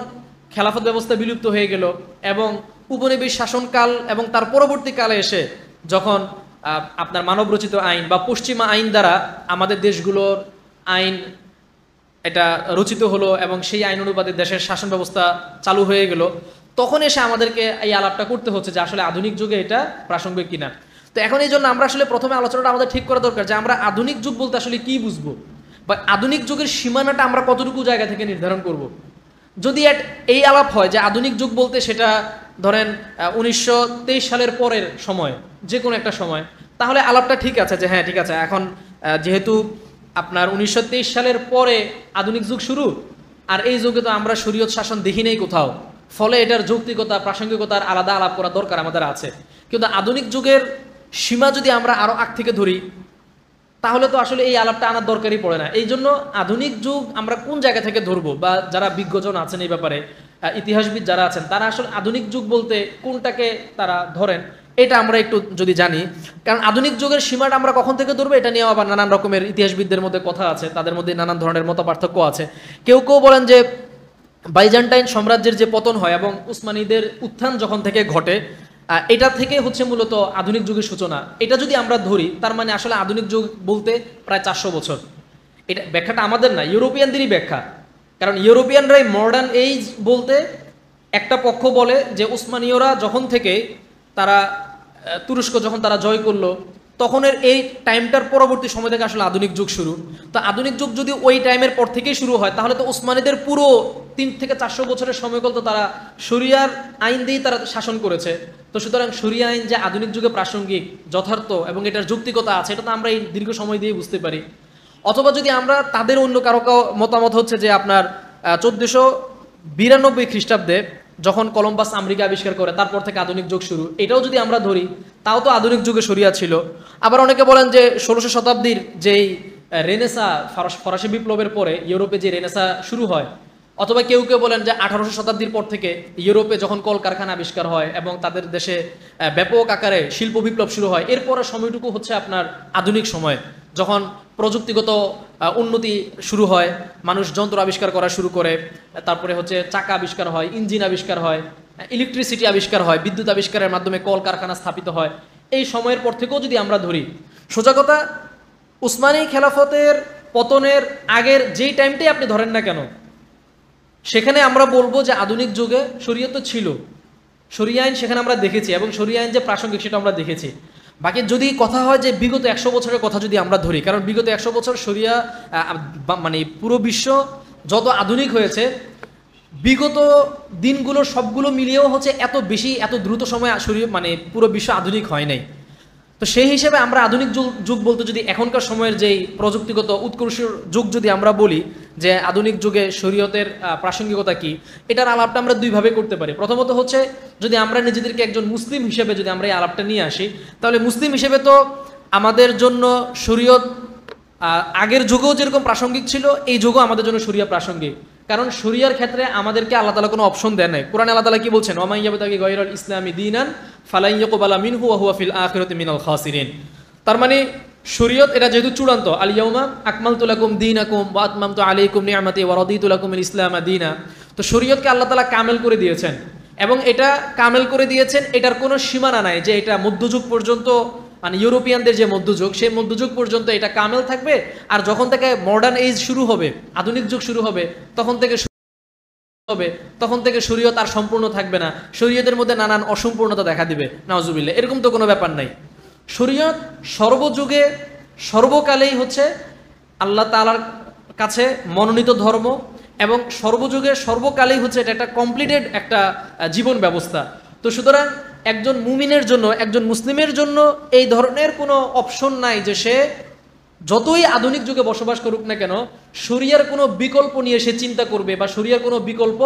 খেলাফত ব্যবস্থা বিলুপ্ত হয়ে গেল এবং উপনিবেশ শাসনকাল এবং তার পরবর্তী কালে এসে যখন আপনার মানবরচিত আইন বা পশ্চিমা আইন দ্বারা আমাদের দেশগুলোর আইন এটা রচিত হলো এবং সেই আইন অনুপাতে দেশের শাসন ব্যবস্থা চালু হয়ে গেল, তখন এসে আমাদেরকে এই আলাপটা করতে হচ্ছে যে আসলে আধুনিক যুগে এটা প্রাসঙ্গিক কিনা। তো এখন এই জন্য আমরা আসলে প্রথমে আলোচনাটা আমাদের ঠিক করা দরকার যে আমরা আধুনিক যুগ বলতে আসলে কি বুঝবো, বা আধুনিক যুগের সীমানাটা আমরা কতটুকু জায়গা থেকে নির্ধারণ করব। যদি এই আলাপ হয় যে আধুনিক যুগ বলতে সেটা ধরেন 1923 সালের পরের সময়, যে কোনো একটা সময়, তাহলে আলাপটা ঠিক আছে যে হ্যাঁ ঠিক আছে, এখন যেহেতু আপনার 1923 সালের পরে আধুনিক যুগ শুরু, আর এই যুগে তো আমরা শরীয়ত শাসন দেখি নেই কোথাও, ফলে এটার যৌক্তিকতা প্রাসঙ্গিকতার আলাদা আলাপ করা দরকার আমাদের আছে। কিন্তু আধুনিক যুগের সীমা যদি আমরা আরও আগ থেকে ধরি তাহলে তো আসলে এই আলাপটা আনার দরকারই পড়ে না। এই জন্য আধুনিক যুগ আমরা কোন জায়গা থেকে ধরবো, বা যারা বিজ্ঞজন আছেন এই ব্যাপারে, ইতিহাসবিদ যারা আছেন, তারা আসলে আধুনিক যুগ বলতে কোনটাকে তারা ধরেন এটা আমরা একটু যদি জানি। কারণ আধুনিক যুগের সীমাটা আমরা কখন থেকে ধরবো এটা নিয়েও আবার নানান রকমের ইতিহাসবিদদের মধ্যে কথা আছে, তাদের মধ্যে নানান ধরনের মত পার্থক্য আছে। কেউ কেউ বলেন যে বাইজেন্টাইন সাম্রাজ্যের যে পতন হয় এবং উসমানীদের উত্থান যখন থেকে ঘটে, এটা থেকে হচ্ছে মূলত আধুনিক যুগের সূচনা। এটা যদি আমরা ধরি তার মানে আসলে আধুনিক যুগ বলতে প্রায় 400 বছর। এটা ব্যাখ্যাটা আমাদের না, ইউরোপিয়ানদেরই ব্যাখ্যা। কারণ ইউরোপিয়ানরাই মডার্ন এইজ বলতে একটা পক্ষ বলে যে উসমানীয়রা যখন থেকে তারা তুরস্ক যখন তারা জয় করলো তখনের এই টাইমটার পরবর্তী সময় থেকে আসলে আধুনিক যুগ শুরু। তো আধুনিক যুগ যদি ওই টাইমের পর থেকেই শুরু হয় তাহলে তো উসমানীদের পুরো 3 থেকে 400 বছরের সময়কাল তো তারা শরিয়ার আইন দিয়েই তারা শাসন করেছে। তো সুতরাং শরিয়া আইন যে আধুনিক যুগে প্রাসঙ্গিক, যথার্থ এবং এটার যৌক্তিকতা আছে, এটা তো আমরা এই দীর্ঘ সময় দিয়ে বুঝতে পারি। অথবা যদি আমরা তাদের অন্য কারো মতামত হচ্ছে যে আপনার 1492 খ্রিস্টাব্দে যখন কলম্বাস আমেরিকা আবিষ্কার করে তারপর থেকে আধুনিক যুগ শুরু, এটাও যদি আমরা ধরি তাও তো আধুনিক যুগে শরিয়া ছিল। আবার অনেকে বলেন যে 1600 শতাব্দীর যেই রেনেসা, ফরাসি বিপ্লবের পরে ইউরোপে যে রেনেসা শুরু হয়, অথবা কেউ কেউ বলেন যে 1800 শতাব্দীর পর থেকে ইউরোপে যখন কলকারখানা আবিষ্কার হয় এবং তাদের দেশে ব্যাপক আকারে শিল্প বিপ্লব শুরু হয়, এরপরে সময়টুকু হচ্ছে আপনার আধুনিক সময়, যখন প্রযুক্তিগত উন্নতি শুরু হয়, মানুষ যন্ত্র আবিষ্কার করা শুরু করে, তারপরে হচ্ছে চাকা আবিষ্কার হয়, ইঞ্জিন আবিষ্কার হয়, ইলেকট্রিসিটি আবিষ্কার হয়, বিদ্যুৎ আবিষ্কারের মাধ্যমে কলকারখানা স্থাপিত হয়। এই সময়ের পর থেকেও যদি আমরা ধরি, সোজা কথা উসমানী খেলাফতের পতনের আগের যেই টাইমটাই আপনি ধরেন না কেন, সেখানে আমরা বলবো যে আধুনিক যুগে শরীয়ত ছিল, শরিয়া আইন সেখানে আমরা দেখেছি এবং শরিয়া আইন যে প্রাসঙ্গিক সেটা আমরা দেখেছি। বাকি যদি কথা হয় যে বিগত 100 বছরের কথা যদি আমরা ধরি, কারণ বিগত 100 বছর শরিয়া মানে পুরো বিশ্ব যত আধুনিক হয়েছে, বিগত দিনগুলোর সবগুলো মিলিয়েও হচ্ছে এত বেশি এত দ্রুত সময় শরীয় মানে পুরো বিশ্ব আধুনিক হয় নাই। তো সেই হিসেবে আমরা আধুনিক যুগ বলতে যদি এখনকার সময়ের যেই প্রযুক্তিগত উৎকর্ষ যুগ যদি আমরা বলি যে আধুনিক যুগে শরীয়তের প্রাসঙ্গিকতা কি, এটার আলাপটা আমরা দুইভাবে করতে পারি। প্রথমত হচ্ছে যদি আমরা নিজেদেরকে একজন মুসলিম হিসেবে যদি আমরা এই আলাপটা নিয়ে আসি, তাহলে মুসলিম হিসেবে তো আমাদের জন্য শরীয়ত আগের যুগেও যেরকম প্রাসঙ্গিক ছিল, এই যুগও আমাদের জন্য শরিয়া প্রাসঙ্গিক। কারণ শরিয়ার ক্ষেত্রে আমাদেরকে আল্লাহ তাআলা কোনো অপশন দেন নাই। কোরআনে আল্লাহ তাআলা কি বলছেন, ওয়া মান ইয়াবতাগি গায়রাল ইসলামি দীনান ফালান ইয়াকবালা মিনহু ওয়া হুয়া ফিল আখিরাতি মিনাল খাসিরিন। তার মানে শরীয়ত এটা যেহেতু চূড়ান্ত, আল ইয়াউমা আকমালতু লাকুম দীনাকুম ওয়া আতমামতু আলাইকুম নি'মাতি ওয়া রাদিতু লাকুমুল ইসলাম দীনা। তো শরীয়তকে আল্লাহ তাআলা কামেল করে দিয়েছেন এবং এটা কামেল করে দিয়েছেন, এটার কোনো সীমানা নাই যে এটা মধ্যযুগ পর্যন্ত, মানে ইউরোপিয়ানদের যে মধ্যযুগ, সেই মধ্যযুগ পর্যন্ত এটা কামেল থাকবে, আর যখন থেকে মডার্ন এজ শুরু হবে, আধুনিক যুগ শুরু হবে, তখন থেকে হবে, তখন থেকে শরীয়ত আর সম্পূর্ণ থাকবে না, শরীয়তের মধ্যে নানান অসম্পূর্ণতা দেখা দিবে, নাউজুবিল্লাহ। এরকম তো কোনো ব্যাপার নাই। শরীয়ত সর্বযুগে সর্বকালেই হচ্ছে আল্লাহ তাআলার কাছে মনোনীত ধর্ম, এবং সর্বযুগে সর্বকালেই হচ্ছে এটা একটা কমপ্লিটেড একটা জীবন ব্যবস্থা। তো সুতরাং একজন মুমিনের জন্য, একজন মুসলিমের জন্য এই ধরনের কোনো অপশন নাই যে সে যতই আধুনিক যুগে বসবাস করুক না কেন শরিয়ার কোনো বিকল্প নিয়ে সে চিন্তা করবে বা শরিয়ার কোনো বিকল্প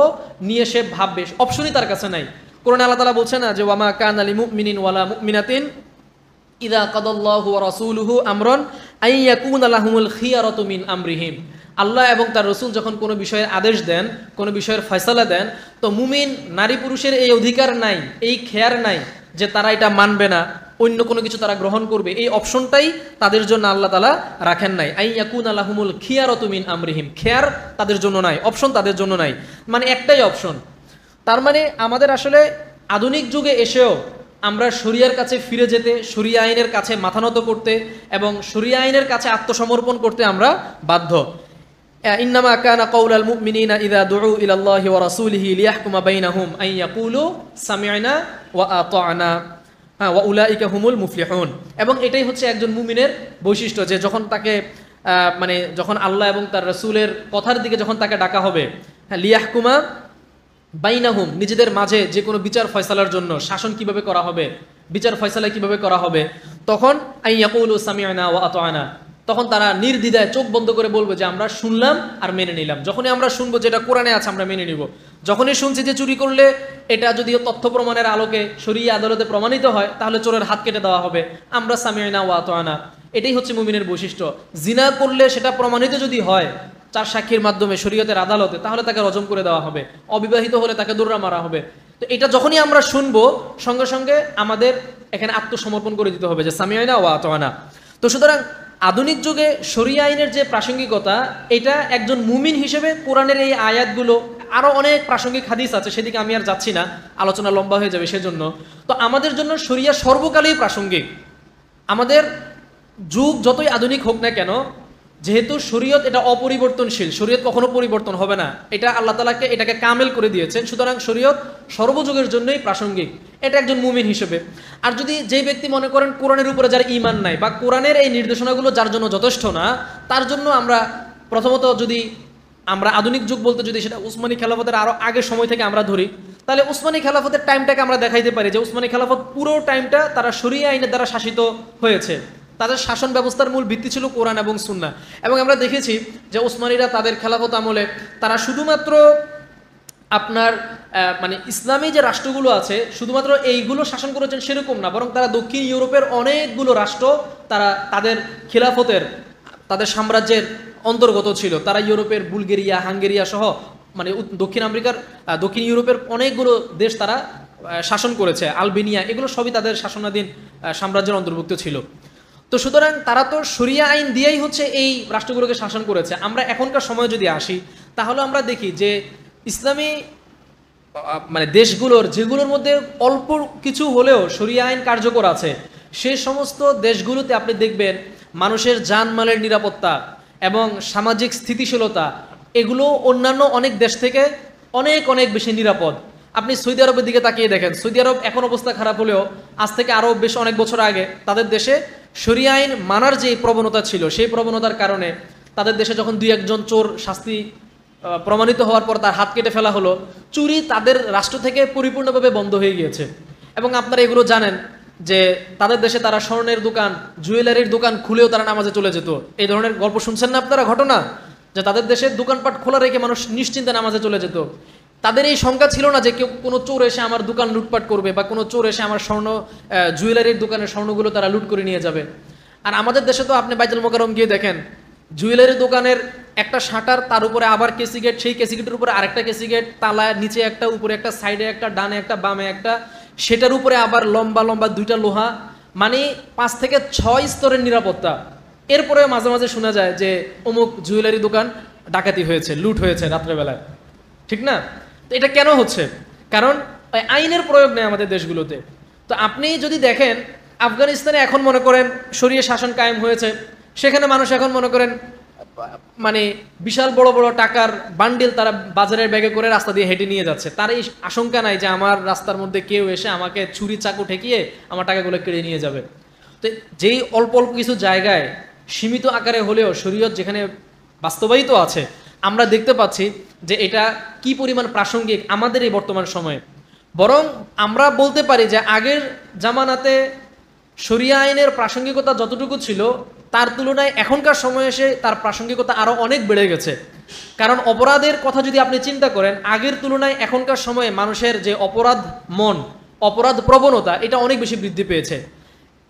নিয়ে সে ভাববে, অপশনই তার কাছে নাই। কোরআনে আল্লাহ তাআলা বলছে না যে ওয়ামা কানা লিল মুমিনিন ওয়ালা মুমিনাতিন ইযা কাদাল্লাহু ওয়া রাসূলুহু আমরান আইয়াকুনা লাহুমুল খিয়ারাতু মিন আমরিহিম। আল্লাহ এবং তার রসুল যখন কোনো বিষয়ের আদেশ দেন, কোনো বিষয়ের ফয়সালা দেন, তো মুমিন নারী পুরুষের এই অধিকার নাই, এই খেয়ার নাই যে তারা এটা মানবে না, অন্য কোনো কিছু তারা গ্রহণ করবে, এই অপশনটাই তাদের জন্য আল্লাহ তাআলা রাখেন নাই। আইয়াকুনা লাহুমুল খিয়ারাতু মিন আমরিহিম, খেয়ার তাদের জন্য নাই, অপশন তাদের জন্য নাই, মানে একটাই অপশন। তার মানে আমাদের আসলে আধুনিক যুগে এসেও আমরা শরিয়ার কাছে ফিরে যেতে, শরিয়া আইনের কাছে মাথা নত করতে এবং শরিয়া আইনের কাছে আত্মসমর্পণ করতে আমরা বাধ্য। ইন্নামা কানা কাউলাল মুমিনিনা ইযা দুউ ইলাল্লাহি ওয়া রাসূলিহি লিয়াহকুমা বাইনাহুম আন ইয়াকুলু সামি'না ওয়া আতা'না ওয়া উলাইকা হুমুল মুফলিহুন। এবং এটাই হচ্ছে একজন মুমিনের বৈশিষ্ট্য, যে যখন তাকে মানে যখন আল্লাহ এবং তার রাসূলের কথার দিকে যখন তাকে ডাকা হবে, লিয়াহকুমা বাইনাহুম, নিজেদের মাঝে যে কোনো বিচার ফয়সালার জন্য, শাসন কিভাবে করা হবে, বিচার ফয়সালা কিভাবে করা হবে, তখন আন ইয়াকুলু সামি'না ওয়া আতা'না, তখন তারা নির্দ্বিধায় চোখ বন্ধ করে বলবে যে আমরা শুনলাম আর মেনে নিলাম। যখনই আমরা শুনবো যেটা কোরআনে আছে আমরা মেনে নিব, যখনই শুনছি যে চুরি করলে এটা যদিও তথ্য প্রমাণের আলোকে শরিয়া আদালতে প্রমাণিত হয় তাহলে চোরের হাত কেটে দেওয়া হবে, আমরা সামি'না ওয়া আতা'না। এটাই হচ্ছে মুমিনের বৈশিষ্ট্য। জিনা করলে সেটা প্রমাণিত যদি হয় চার সাক্ষীর মাধ্যমে শরীয়তের আদালতে, তাহলে তাকে রজম করে দেওয়া হবে, অবিবাহিত হলে তাকে দৌড়া মারা হবে। তো এটা যখনই আমরা শুনবো সঙ্গে সঙ্গে আমাদের এখানে আত্মসমর্পণ করে দিতে হবে যে সামি'না ওয়া আতা'না। তো সুতরাং আধুনিক যুগে শরিয়া আইনের যে প্রাসঙ্গিকতা, এটা একজন মুমিন হিসেবে কোরআনের এই আয়াতগুলো, আরও অনেক প্রাসঙ্গিক হাদিস আছে, সেদিকে আমি আর যাচ্ছি না, আলোচনা লম্বা হয়ে যাবে সেজন্য। তো আমাদের জন্য শরিয়া সর্বকালেই প্রাসঙ্গিক। আমাদের যুগ যতই আধুনিক হোক না কেন, যেহেতু শরীয়ত এটা অপরিবর্তনশীল, শরীয়ত কখনো পরিবর্তন হবে না, এটা আল্লাহ তাআলাকে এটাকে কামেল করে দিয়েছেন, সুতরাং শরীয়ত সর্বযুগের জন্যই প্রাসঙ্গিক, এটা একজন মুমিন হিসেবে। আর যদি যেই ব্যক্তি মনে করেন কোরআনের উপরে যার ঈমান নাই বা কোরআনের এই নির্দেশনাগুলো যার জন্য যথেষ্ট না, তার জন্য আমরা প্রথমত যদি আমরা আধুনিক যুগ বলতে যদি সেটা উসমানী খেলাফতের আরও আগের সময় থেকে আমরা ধরি, তাহলে উসমানী খেলাফতের টাইমটাকে আমরা দেখাইতে পারি যে উসমানী খেলাফত পুরো টাইমটা তারা শরিয়া আইনের দ্বারা শাসিত হয়েছে। তাদের শাসন ব্যবস্থার মূল ভিত্তি ছিল কোরআন এবং সুন্নাহ। এবং আমরা দেখেছি যে উসমানীরা তাদের খেলাফত আমলে তারা শুধুমাত্র আপনার মানে ইসলামী যে রাষ্ট্রগুলো আছে শুধুমাত্র এইগুলো শাসন করেছেন সেরকম না, বরং তারা দক্ষিণ ইউরোপের অনেকগুলো রাষ্ট্র তারা তাদের খিলাফতের, তাদের সাম্রাজ্যের অন্তর্গত ছিল। তারা ইউরোপের বুলগেরিয়া, হাঙ্গেরিয়া সহ মানে দক্ষিণ আমেরিকার, দক্ষিণ ইউরোপের অনেকগুলো দেশ তারা শাসন করেছে, আলবেনিয়া, এগুলো সবই তাদের শাসনাধীন সাম্রাজ্যের অন্তর্ভুক্ত ছিল। তো সুতরাং তারা তো শরিয়া আইন দিয়েই হচ্ছে এই রাষ্ট্রগুলোকে শাসন করেছে। আমরা এখনকার সময় যদি আসি তাহলে আমরা দেখি যে ইসলামী মানে দেশগুলোর, যেগুলোর মধ্যে অল্প কিছু হলেও শরিয়া আইন কার্যকর আছে, সেই সমস্ত দেশগুলোতে আপনি দেখবেন মানুষের জানমালের নিরাপত্তা এবং সামাজিক স্থিতিশীলতা এগুলো অন্যান্য অনেক দেশ থেকে অনেক অনেক বেশি নিরাপদ। আপনি সৌদি আরবের দিকে তাকিয়ে দেখেন, সৌদি আরব এখন অবস্থা খারাপ হলেও আজ থেকে আরও বেশ অনেক বছর আগে তাদের দেশে শরিয়া আইন মানার যে প্রবণতা ছিল, সেই প্রবণতার কারণে তাদের দেশে যখন দুই একজন চোর শাস্তি প্রমাণিত হওয়ার পর তার হাত কেটে ফেলা হলো, চুরি তাদের রাষ্ট্র থেকে পরিপূর্ণভাবে বন্ধ হয়ে গিয়েছে। এবং আপনারা এগুলো জানেন যে তাদের দেশে তারা স্বর্ণের দোকান, জুয়েলারির দোকান খুলেও তারা নামাজে চলে যেত। এই ধরনের গল্প শুনছেন না আপনারা, ঘটনা যে তাদের দেশে দোকানপাট খোলা রেখে মানুষ নিশ্চিন্তে নামাজে চলে যেত। তাদের এই শঙ্কা ছিল না যে কেউ কোনো চোর এসে আমার দোকান লুটপাট করবে বা কোনো চোর এসে আমার স্বর্ণ জুয়েলারির দোকানের স্বর্ণগুলো তারা লুট করে নিয়ে যাবে। আর আমাদের দেশে তো আপনি বাইতুল মোকাররম গিয়ে দেখেন, জুয়েলারি দোকানের একটা শাটার, তার উপরে আবার কেসি গেট, সেই কেসি গেটের উপরে আরেকটা কেসি গেট, তালা নিচে একটা, উপরে একটা, সাইডে একটা, ডানে একটা, বামে একটা, সেটার উপরে আবার লম্বা লম্বা দুইটা লোহা, মানে 5 থেকে 6 স্তরের নিরাপত্তা। এরপরে মাঝে মাঝে শোনা যায় যে অমুক জুয়েলারি দোকান ডাকাতি হয়েছে, লুট হয়েছে রাত্রেবেলায়, ঠিক না? তো এটা কেন হচ্ছে? কারণ আইনের প্রয়োগ নেই আমাদের দেশগুলোতে। তো আপনি যদি দেখেন আফগানিস্তানে এখন মনে করেন শরিয়া শাসন কায়েম হয়েছে, সেখানে মানুষ এখন মনে করেন মানে বিশাল বড় বড় টাকার বান্ডিল তারা বাজারের ব্যাগে করে রাস্তা দিয়ে হেঁটে নিয়ে যাচ্ছে, তার এই আশঙ্কা নাই যে আমার রাস্তার মধ্যে কেউ এসে আমাকে ছুরি চাকু ঠেকিয়ে আমার টাকাগুলো কেড়ে নিয়ে যাবে। তো যেই অল্প অল্প কিছু জায়গায় সীমিত আকারে হলেও শরীয়ত যেখানে বাস্তবায়িত আছে, আমরা দেখতে পাচ্ছি যে এটা কি পরিমাণ প্রাসঙ্গিক আমাদের এই বর্তমান সময়ে। বরং আমরা বলতে পারি যে আগের জামানাতে শরিয়া আইনের প্রাসঙ্গিকতা যতটুকু ছিল তার তুলনায় এখনকার সময়ে এসে তার প্রাসঙ্গিকতা আরও অনেক বেড়ে গেছে। কারণ অপরাধের কথা যদি আপনি চিন্তা করেন, আগের তুলনায় এখনকার সময়ে মানুষের যে অপরাধ মন, অপরাধ প্রবণতা, এটা অনেক বেশি বৃদ্ধি পেয়েছে।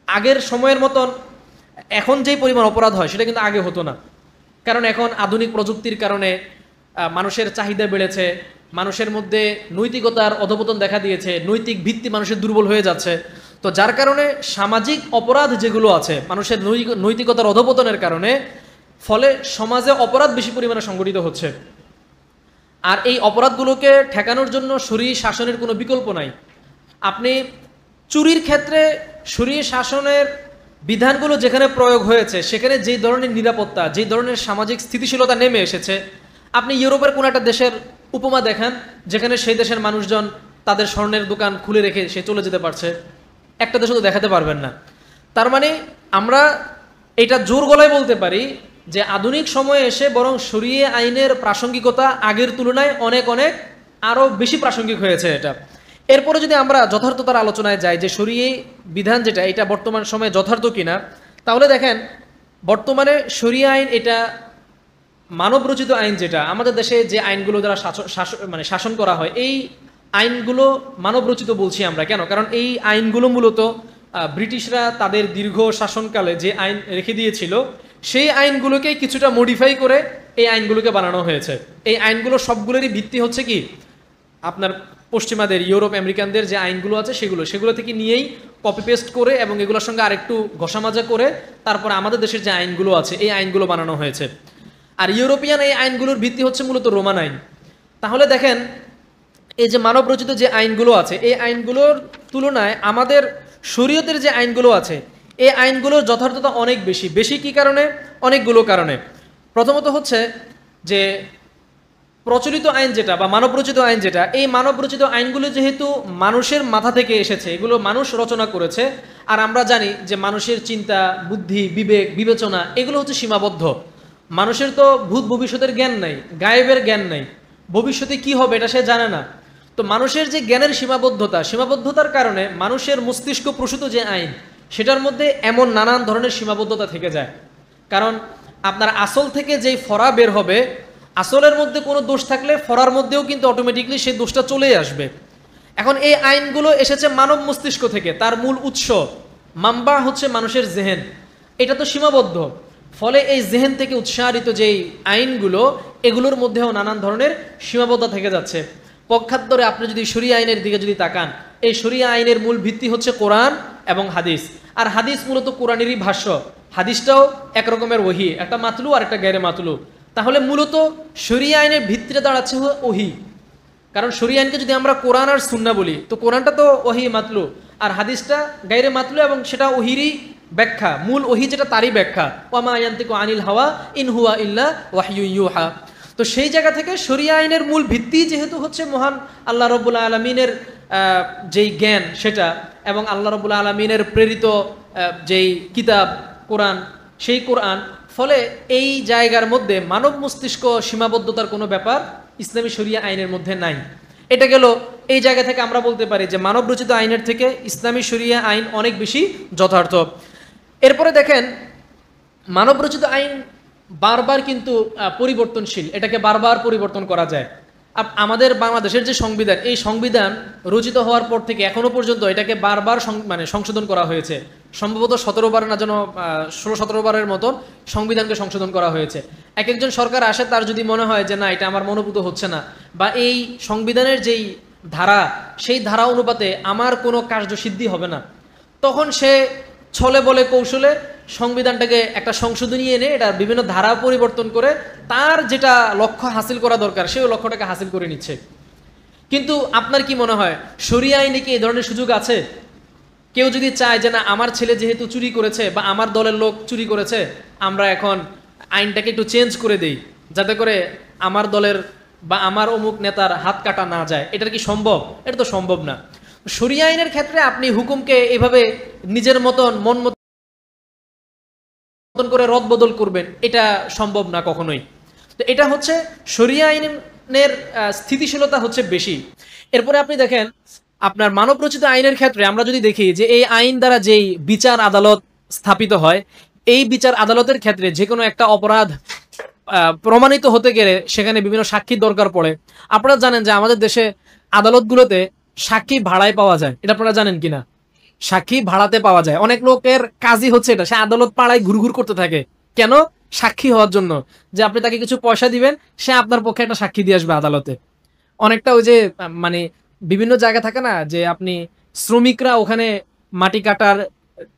আগের সময়ের মতন এখন যেই পরিমাণ অপরাধ হয় সেটা কিন্তু আগে হতো না। কারণ এখন আধুনিক প্রযুক্তির কারণে মানুষের চাহিদা বেড়েছে, মানুষের মধ্যে নৈতিকতার অধপতন দেখা দিয়েছে, নৈতিক ভিত্তি মানুষের দুর্বল হয়ে যাচ্ছে। তো যার কারণে সামাজিক অপরাধ যেগুলো আছে মানুষের নৈতিকতার অধপতনের কারণে, ফলে সমাজে অপরাধ বেশি পরিমাণে সংগঠিত হচ্ছে। আর এই অপরাধগুলোকে ঠেকানোর জন্য শরীয়ী শাসনের কোনো বিকল্প নাই। আপনি চুরির ক্ষেত্রে শরীয়ী শাসনের বিধানগুলো যেখানে প্রয়োগ হয়েছে সেখানে যেই ধরনের নিরাপত্তা, যেই ধরনের সামাজিক স্থিতিশীলতা নেমে এসেছে, আপনি ইউরোপের কোনো একটা দেশের উপমা দেখান যেখানে সেই দেশের মানুষজন তাদের স্বর্ণের দোকান খুলে রেখে সে চলে যেতে পারছে, একটা দেশে তো দেখাতে পারবেন না। তার মানে আমরা এটা জোর গলায় বলতে পারি যে আধুনিক সময়ে এসে বরং শরিয়া আইনের প্রাসঙ্গিকতা আগের তুলনায় অনেক অনেক আরও বেশি প্রাসঙ্গিক হয়েছে এটা। এরপরে যদি আমরা যথার্থতার আলোচনায় যাই যে শরিয়া বিধান যেটা, এটা বর্তমান সময়ে যথার্থ কিনা, তাহলে দেখেন বর্তমানে শরিয়া আইন এটা মানবরচিত আইন, যেটা আমাদের দেশে যে আইনগুলো দ্বারা শাসন করা হয়, এই আইনগুলো মানবরচিত বলছি আমরা কেন? কারণ এই আইনগুলো মূলত ব্রিটিশরা তাদের দীর্ঘ শাসনকালে যে আইন রেখে দিয়েছিল সেই আইনগুলোকে কিছুটা মডিফাই করে এই আইনগুলোকে বানানো হয়েছে। এই আইনগুলো সবগুলোরই ভিত্তি হচ্ছে কি, আপনার পশ্চিমাদের ইউরোপ আমেরিকানদের যে আইনগুলো আছে সেগুলো থেকে নিয়েই কপি পেস্ট করে এবং এগুলোর সঙ্গে আরেকটু ঘষামাজা করে তারপর আমাদের দেশের যে আইনগুলো আছে এই আইনগুলো বানানো হয়েছে। আর ইউরোপিয়ান এই আইনগুলোর ভিত্তি হচ্ছে মূলত রোমান আইন। তাহলে দেখেন এই যে মানবরচিত যে আইনগুলো আছে এই আইনগুলোর তুলনায় আমাদের শরীয়তের যে আইনগুলো আছে এই আইনগুলোর যথার্থতা অনেক বেশি। বেশি কি কারণে? অনেকগুলো কারণে। প্রথমত হচ্ছে যে প্রচলিত আইন যেটা বা মানবরচিত আইন যেটা, এই মানবরচিত আইনগুলো যেহেতু মানুষের মাথা থেকে এসেছে, এগুলো মানুষ রচনা করেছে, আর আমরা জানি যে মানুষের চিন্তা, বুদ্ধি, বিবেক, বিবেচনা এগুলো হচ্ছে সীমাবদ্ধ। মানুষের তো ভূত ভবিষ্যতের জ্ঞান নাই, গায়েবের জ্ঞান নাই, ভবিষ্যতে কি হবে এটা সে জানে না। তো মানুষের যে জ্ঞানের সীমাবদ্ধতার কারণে মানুষের মস্তিষ্ক প্রসূত যে আইন সেটার মধ্যে এমন নানান ধরনের সীমাবদ্ধতা থেকে যায়। কারণ আপনার আসল থেকে যেই ফরা বের হবে, আসলের মধ্যে কোনো দোষ থাকলে ফরার মধ্যেও কিন্তু অটোমেটিকলি সেই দোষটা চলেই আসবে। এখন এই আইনগুলো এসেছে মানব মস্তিষ্ক থেকে, তার মূল উৎস মাম্বা হচ্ছে মানুষের জেহেন, এটা তো সীমাবদ্ধ। ফলে এই জেহেন থেকে উৎসারিত যেই আইনগুলো এগুলোর মধ্যেও নানান ধরনের সীমাবদ্ধতা থেকে যাচ্ছে। পক্ষান্তরে আপনি যদি শরিয়া আইনের দিকে যদি তাকান, এই শরিয়া আইনের মূল ভিত্তি হচ্ছে কোরআন এবং হাদিস। আর হাদিস মূলত কোরআনেরই ভাষ্য, হাদিসটাও একরকমের ওহী, একটা মাতলু আর একটা গায়রে মাতলু। তাহলে মূলত শরিয়া আইনের ভিত্তিটা দাঁড়াচ্ছে ওহী। কারণ শরিয়া আইনকে যদি আমরা কোরআন আর সুন্নাহ বলি তো কোরআনটা তো ওহী মাতলু আর হাদিসটা গায়রে মাতলু এবং সেটা ওহীরই ব্যাখ্যা, মূল ওহী যেটা তারই ব্যাখ্যা। ওয়ামা ইয়ান্তিকু আনিল হাওয়া ইন হুয়া ইল্লা ওয়াহয়ু ইউহা। তো সেই জায়গা থেকে শরিয়া আইনের মূল ভিত্তি যেহেতু হচ্ছে মহান আল্লাহ রাব্বুল আলামিনের যেই জ্ঞান সেটা, এবং আল্লাহ রাব্বুল আলামিনের প্রেরিত যেই কিতাব কোরআন, সেই কোরআন, ফলে এই জায়গার মধ্যে মানব মস্তিষ্ক সীমাবদ্ধতার কোনো ব্যাপার ইসলামী শরিয়া আইনের মধ্যে নাই। এটা গেল এই জায়গা থেকে আমরা বলতে পারি যে মানব রচিত আইনের থেকে ইসলামী শরিয়া আইন অনেক বেশি যথার্থ। এরপরে দেখেন মানব রচিত আইন বারবার কিন্তু পরিবর্তনশীল, এটাকে বারবার পরিবর্তন করা যায়। আমাদের বাংলাদেশের যে সংবিধান, এই সংবিধান রচিত হওয়ার পর থেকে এখনো পর্যন্ত এটাকে বারবার সংশোধন করা হয়েছে। সম্ভবত 17 বার না যেন 16-17 বারের মতন সংবিধানকে সংশোধন করা হয়েছে। এক একজন সরকার আসে, তার যদি মনে হয় যে না এটা আমার মনোভূত হচ্ছে না, বা এই সংবিধানের যেই ধারা সেই ধারা অনুপাতে আমার কোনো কার্যসিদ্ধি হবে না, তখন সে ছলে বলে কৌশলে সংবিধানটাকে একটা সংশোধনী এনে এটা বিভিন্ন ধারা পরিবর্তন করে তার যেটা লক্ষ্য হাসিল করা দরকার সেই লক্ষ্যটাকে হাসিল করে নিচ্ছে। কিন্তু আপনার কি মনে হয় শরিয়া আইনে কি এই ধরনের সুযোগ আছে? কেউ যদি চায় যে না আমার ছেলে যেহেতু চুরি করেছে বা আমার দলের লোক চুরি করেছে, আমরা এখন আইনটাকে একটু চেঞ্জ করে দেই, যাতে করে আমার দলের বা আমার অমুক নেতার হাত কাটা না যায়। এটার কি সম্ভব? এটা তো সম্ভব না। শরিয়া আইনের ক্ষেত্রে আপনি হুকুমকে এভাবে নিজের মতন মন মতন করে রদ বদল করবেন, এটা সম্ভব না কখনোই। তো এটা হচ্ছে শরিয়া আইনের স্থিতিশীলতা হচ্ছে বেশি। এরপরে আপনি দেখেন আপনার মানব রচিত আইনের ক্ষেত্রে আমরা যদি দেখি যে এই আইন দ্বারা যেই বিচার আদালত স্থাপিত হয়, এই বিচার আদালতের ক্ষেত্রে যে কোনো একটা অপরাধ প্রমাণিত হতে গেলে সেখানে বিভিন্ন সাক্ষীর দরকার পড়ে। আপনারা জানেন যে আমাদের দেশে আদালতগুলোতে সাক্ষী ভাড়ায় পাওয়া যায়, এটা আপনারা জানেন কিনা? সাক্ষী ভাড়াতে পাওয়া যায়। অনেক লোকের কাজই হচ্ছে এটা, সে আদালত পাড়ায় ঘুরঘুর করতে থাকে। কেন? সাক্ষী হওয়ার জন্য, যে আপনি তাকে কিছু পয়সা দিবেন, সে আপনার পক্ষে একটা সাক্ষী দিয়ে আসবে আদালতে। অনেকটা ওই যে মানে বিভিন্ন জায়গা থাকে না যে আপনি শ্রমিকরা ওখানে মাটি কাটার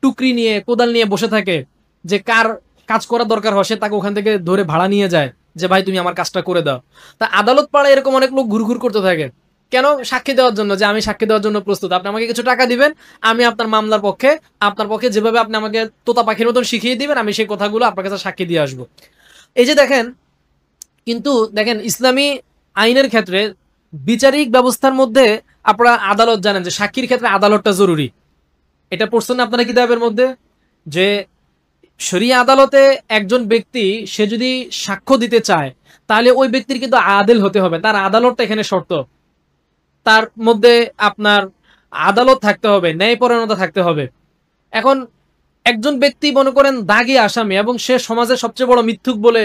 টুকরি নিয়ে কোদাল নিয়ে বসে থাকে, যে কার কাজ করার দরকার হয় সে তাকে ওখান থেকে ধরে ভাড়া নিয়ে যায়, যে ভাই তুমি আমার কাজটা করে দাও। তা আদালত পাড়ায় এরকম অনেক লোক ঘুরঘুর করতে থাকে। কেন? সাক্ষী দেওয়ার জন্য, যে আমি সাক্ষী দেওয়ার জন্য প্রস্তুত, আপনি আমাকে কিছু টাকা দিবেন, আমি আপনার মামলার পক্ষে, আপনার পক্ষে যেভাবে আপনি আমাকে তোতা পাখির মতন শিখিয়ে দিবেন, আমি সেই কথাগুলো আপনার কাছে সাক্ষী দিয়ে আসবো। এই যে দেখেন, কিন্তু দেখেন ইসলামী আইনের ক্ষেত্রে বিচারিক ব্যবস্থার মধ্যে আপনারা আদালত জানেন যে সাক্ষীর ক্ষেত্রে আদালতটা জরুরি। এটা পড়ছেন না আপনারা কিতাবের মধ্যে, যে শরিয়া আদালতে একজন ব্যক্তি সে যদি সাক্ষ্য দিতে চায় তাহলে ওই ব্যক্তির কিন্তু আদেল হতে হবে, তার আদালতটা এখানে শর্ত। তার মধ্যে আপনার আদালত থাকতে হবে, ন্যায়পরায়ণতা থাকতে হবে। এখন একজন ব্যক্তি মনে করেন দাগী আসামি এবং সে সমাজের সবচেয়ে বড় মিথ্যুক বলে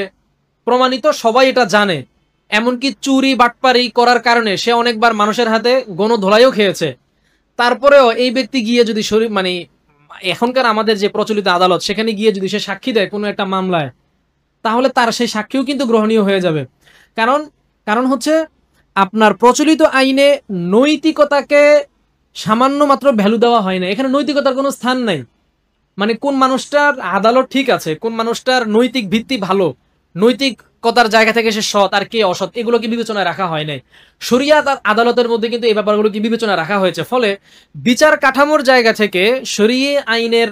প্রমাণিত, সবাই এটা জানে, এমনকি চুরি বাটপারি করার কারণে সে অনেকবার মানুষের হাতে গণধোলাইও খেয়েছে। তারপরেও এই ব্যক্তি গিয়ে যদি মানে এখনকার আমাদের যে প্রচলিত আদালত সেখানে গিয়ে যদি সে সাক্ষী দেয় কোনো একটা মামলায়, তাহলে তার সেই সাক্ষীও কিন্তু গ্রহণীয় হয়ে যাবে। কারণ কারণ হচ্ছে আপনার প্রচলিত আইনে নৈতিকতাকে সামান্য মাত্র ভ্যালু দেওয়া হয় না, এখানে নৈতিকতার কোনো স্থান নাই। মানে কোন মানুষটার আদালত ঠিক আছে, কোন মানুষটার নৈতিক ভিত্তি ভালো, নৈতিকতার জায়গা থেকে সে সৎ আর কে অসৎ, এগুলোকে বিবেচনায় রাখা হয় নাই। শরিয়াত আদালতের মধ্যে কিন্তু এই ব্যাপারগুলোকে বিবেচনায় রাখা হয়েছে। ফলে বিচার কাঠামোর জায়গা থেকে শরিয়া আইনের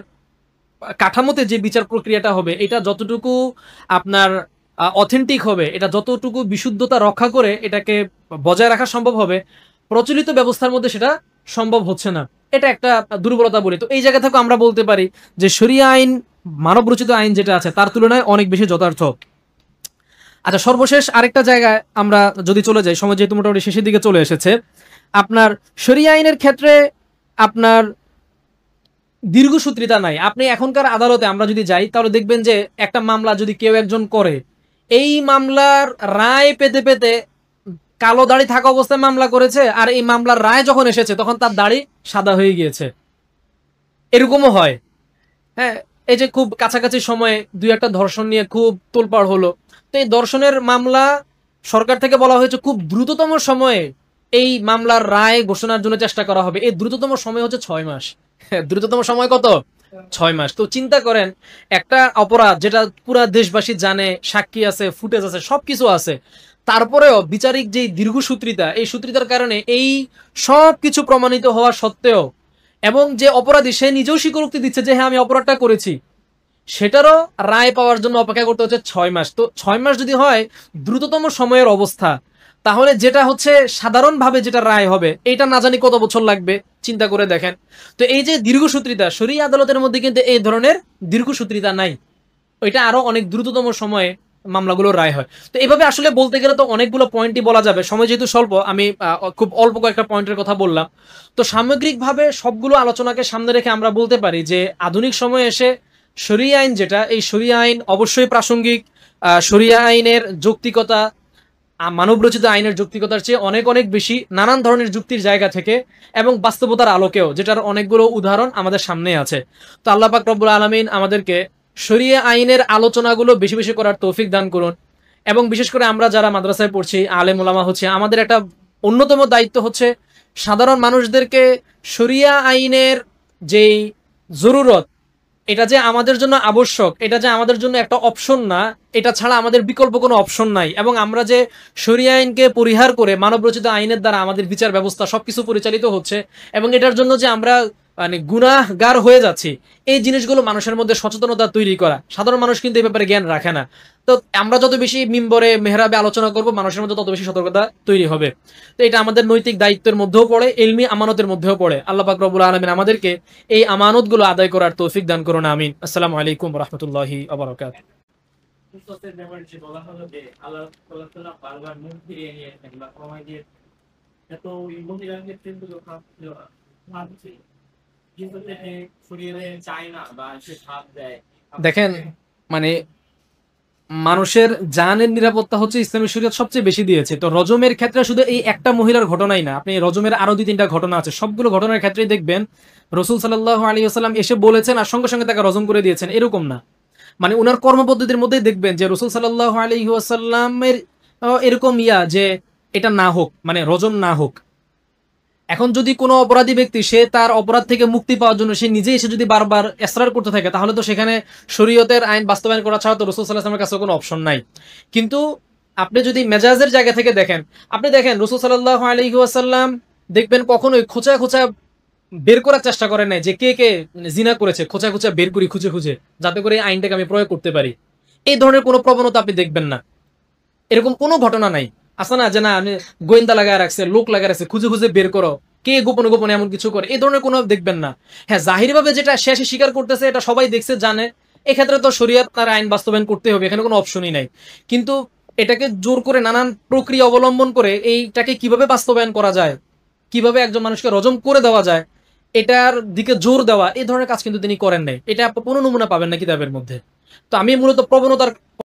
কাঠামোতে যে বিচার প্রক্রিয়াটা হবে, এটা যতটুকু আপনার অথেন্টিক হবে, এটা যতটুকু বিশুদ্ধতা রক্ষা করে এটাকে বজায় রাখা সম্ভব হবে, প্রচলিত ব্যবস্থার মধ্যে সেটা সম্ভব হচ্ছে না। এটা একটা দুর্বলতা বলি। তো এই জায়গা থেকে আমরা বলতে পারি যে শরিয়া আইন, মানব রচিত আইন যেটা আছে তার তুলনায় অনেক বেশি যথার্থ। আচ্ছা, সর্বশেষ আরেকটা জায়গায় আমরা যদি চলে যাই, সময় যেহেতু মোটামুটি শেষের দিকে চলে এসেছে, আপনার শরিয়া আইনের ক্ষেত্রে আপনার দীর্ঘসূত্রিতা নাই। আপনি এখনকার আদালতে আমরা যদি যাই তাহলে দেখবেন যে একটা মামলা যদি কেউ একজন করে, এই মামলার রায় পেতে পেতে কালো দাড়ি থাকা অবস্থায় মামলা করেছে, আর এই মামলার রায় যখন এসেছে তখন তার দাড়ি সাদা হয়ে গিয়েছে, এরকমও হয়। হ্যাঁ, এই যে খুব কাছাকাছি সময়ে দুই একটা ধর্ষণ নিয়ে খুব তোলপাড় হলো, তো এই ধর্ষণের মামলা সরকার থেকে বলা হয়েছে খুব দ্রুততম সময়ে এই মামলার রায় ঘোষণার জন্য চেষ্টা করা হবে। এই দ্রুততম সময় হচ্ছে 6 মাস। দ্রুততম সময় কত? 6 মাস। তো চিন্তা করেন, একটা অপরাধ যেটা পুরা দেশবাসী জানে, সাক্ষী আছে, ফুটেজ আছে, সবকিছু আছে, তারপরেও বিচারিক যে দীর্ঘসূত্রিতা, এই সূত্রিতার কারণে এই সব কিছু প্রমাণিত হওয়া সত্ত্বেও, এবং যে অপরাধী সে নিজেও স্বীকারোক্তি দিচ্ছে যে হ্যাঁ আমি অপরাধটা করেছি, সেটারও রায় পাওয়ার জন্য অপেক্ষা করতে হচ্ছে 6 মাস। তো 6 মাস যদি হয় দ্রুততম সময়ের অবস্থা, তাহলে যেটা হচ্ছে সাধারণভাবে যেটা রায় হবে এটা না জানি কত বছর লাগবে, চিন্তা করে দেখেন। তো এই যে দীর্ঘসূত্রিতা, শরিয়া আদালতের মধ্যে কিন্তু এই ধরনের দীর্ঘসূত্রিতা নাই, ওইটা আরো অনেক দ্রুততম সময়ে মামলাগুলো রায় হয়। তো এইভাবে আসলে বলতে গেলে তো অনেকগুলো পয়েন্টই বলা যাবে, সময় যেহেতু স্বল্প আমি খুব অল্প কয়েকটা পয়েন্টের কথা বললাম। তো সামগ্রিকভাবে সবগুলো আলোচনাকে সামনে রেখে আমরা বলতে পারি যে আধুনিক সময়ে এসে শরিয়া আইন যেটা, এই শরিয়া আইন অবশ্যই প্রাসঙ্গিক। শরিয়া আইনের যৌক্তিকতা মানবরচিত আইনের যৌক্তিকতার চেয়ে অনেক অনেক বেশি, নানান ধরনের যুক্তির জায়গা থেকে এবং বাস্তবতার আলোকেও, যেটার অনেকগুলো উদাহরণ আমাদের সামনে আছে। তো আল্লাহ পাক রব্বুল আলামিন আমাদেরকে শরিয়া আইনের আলোচনাগুলো বেশি বেশি করার তৌফিক দান করুন। এবং বিশেষ করে আমরা যারা মাদ্রাসায় পড়ছি, আলেম ওলামা হচ্ছে, আমাদের একটা অন্যতম দায়িত্ব হচ্ছে সাধারণ মানুষদেরকে শরিয়া আইনের যেই জরুরত, এটা যে আমাদের জন্য আবশ্যক, এটা যে আমাদের জন্য একটা অপশন না, এটা ছাড়া আমাদের বিকল্প কোনো অপশন নাই, এবং আমরা যে শরিয়া আইনকে পরিহার করে মানবরচিত আইনের দ্বারা আমাদের বিচার ব্যবস্থা সবকিছু পরিচালিত হচ্ছে, এবং এটার জন্য যে আমরা মানে গুনাহগার হয়ে যাচ্ছি, এই জিনিসগুলো মানুষের মধ্যে সচেতনতা তৈরি করা। সাধারণ মানুষ কিন্তু এই ব্যাপারে জ্ঞান রাখে না। তো আমরা যত বেশি মিম্বরে মেহরাবে আলোচনা করব, মানুষের মধ্যে তত বেশি সতর্কতা তৈরি হবে। তো এটা আমাদের নৈতিক দায়িত্বের মধ্যেও পড়ে, ইলমি আমানতের মধ্যেও পড়ে। আল্লাহ পাক রব্বুল আলামিন আমাদেরকে এই আমানতগুলো আদায় করার তৌফিক দান করুন, আমিন। আসসালামু আলাইকুম ওয়া রাহমাতুল্লাহি ওয়া বারাকাতুহু। সুস্থতার ব্যাপারে যে বলা হলো যে আল্লাহ তাআলা বারবার মুখ ফিরিয়ে নিয়েছেন বা কমাই দিয়ে, এত ওই মহিলার ক্ষেত্রে কিন্তু ভাবছি কিন্তু সে সরিয়ে দেয় চায় না বা সে ভাব দেয়। দেখেন, মানে মানুষের জানের নিরাপত্তা হচ্ছে ইসলামী শরীয়ত সবচেয়ে বেশি দিয়েছে। তো রজমের ক্ষেত্রে শুধু এই একটা মহিলার ঘটনাই না, আপনি রজমের আরো 2-3টা ঘটনা আছে, সবগুলো ঘটনার ক্ষেত্রেই দেখবেন রাসূল সাল্লাল্লাহু আলাইহি ওয়াসাল্লাম এসে বলেছেন আর সঙ্গে সঙ্গে তাকে রজম করে দিয়েছেন, এরকম না। মানে উনার কর্মপদ্ধতির মধ্যেই দেখবেন যে রাসূল সাল্লাল্লাহু আলাইহি ওয়াসাল্লামের এরকম যে এটা না হোক, মানে রজম না হোক। এখন যদি কোনো অপরাধী ব্যক্তি সে তার অপরাধ থেকে মুক্তি পাওয়ার জন্য সে নিজে এসে যদি বারবার এসরার করতে থাকে, তাহলে তো সেখানে শরীয়তের আইন বাস্তবায়ন করা ছাড়া তো রাসূল সাল্লাল্লাহু আলাইহি ওয়াসাল্লামের কাছে কোনো অপশন নাই। কিন্তু আপনি যদি মেজাজের জায়গা থেকে দেখেন, আপনি দেখেন রাসূল সাল্লাল্লাহু আলাইহি ওয়াসাল্লাম দেখবেন কখনোই খোঁচা খোঁচা বের করার চেষ্টা করেন নাই যে কে কে জিনা করেছে, খোঁচা খোঁচা বের করি খুঁজে খুঁজে, যাতে করে এই আইনটাকে আমি প্রয়োগ করতে পারি। এই ধরনের কোনো প্রবণতা আপনি দেখবেন না, এরকম কোনো ঘটনা নাই। আছে না যে না আমি গোয়েন্দা লাগায় রাখছে, লোক লাগায় রাখছে, খুঁজে খুঁজে বের করো কে গোপনে গোপনে এমন কিছু করে, এই ধরনের কোনো দেখবেন না। হ্যাঁ, জাহিরভাবে যেটা শেষে স্বীকার করতেছে এটা সবাই দেখছে জানে, এক্ষেত্রে তো শরীয়ত তার আইন বাস্তবায়ন করতে হবে, এখানে কোনো অপশনই নাই। কিন্তু এটাকে জোর করে নানান প্রক্রিয়া অবলম্বন করে এইটাকে কিভাবে বাস্তবায়ন করা যায়, কিভাবে একজন মানুষকে রজম করে দেওয়া যায়, এটার দিকে জোর দেওয়া, এই ধরনের কাজ কিন্তু তিনি করেন নাই। এটা কোনো নমুনা পাবেন না কিতাবের মধ্যে। তো আমি মূলত প্রবণতার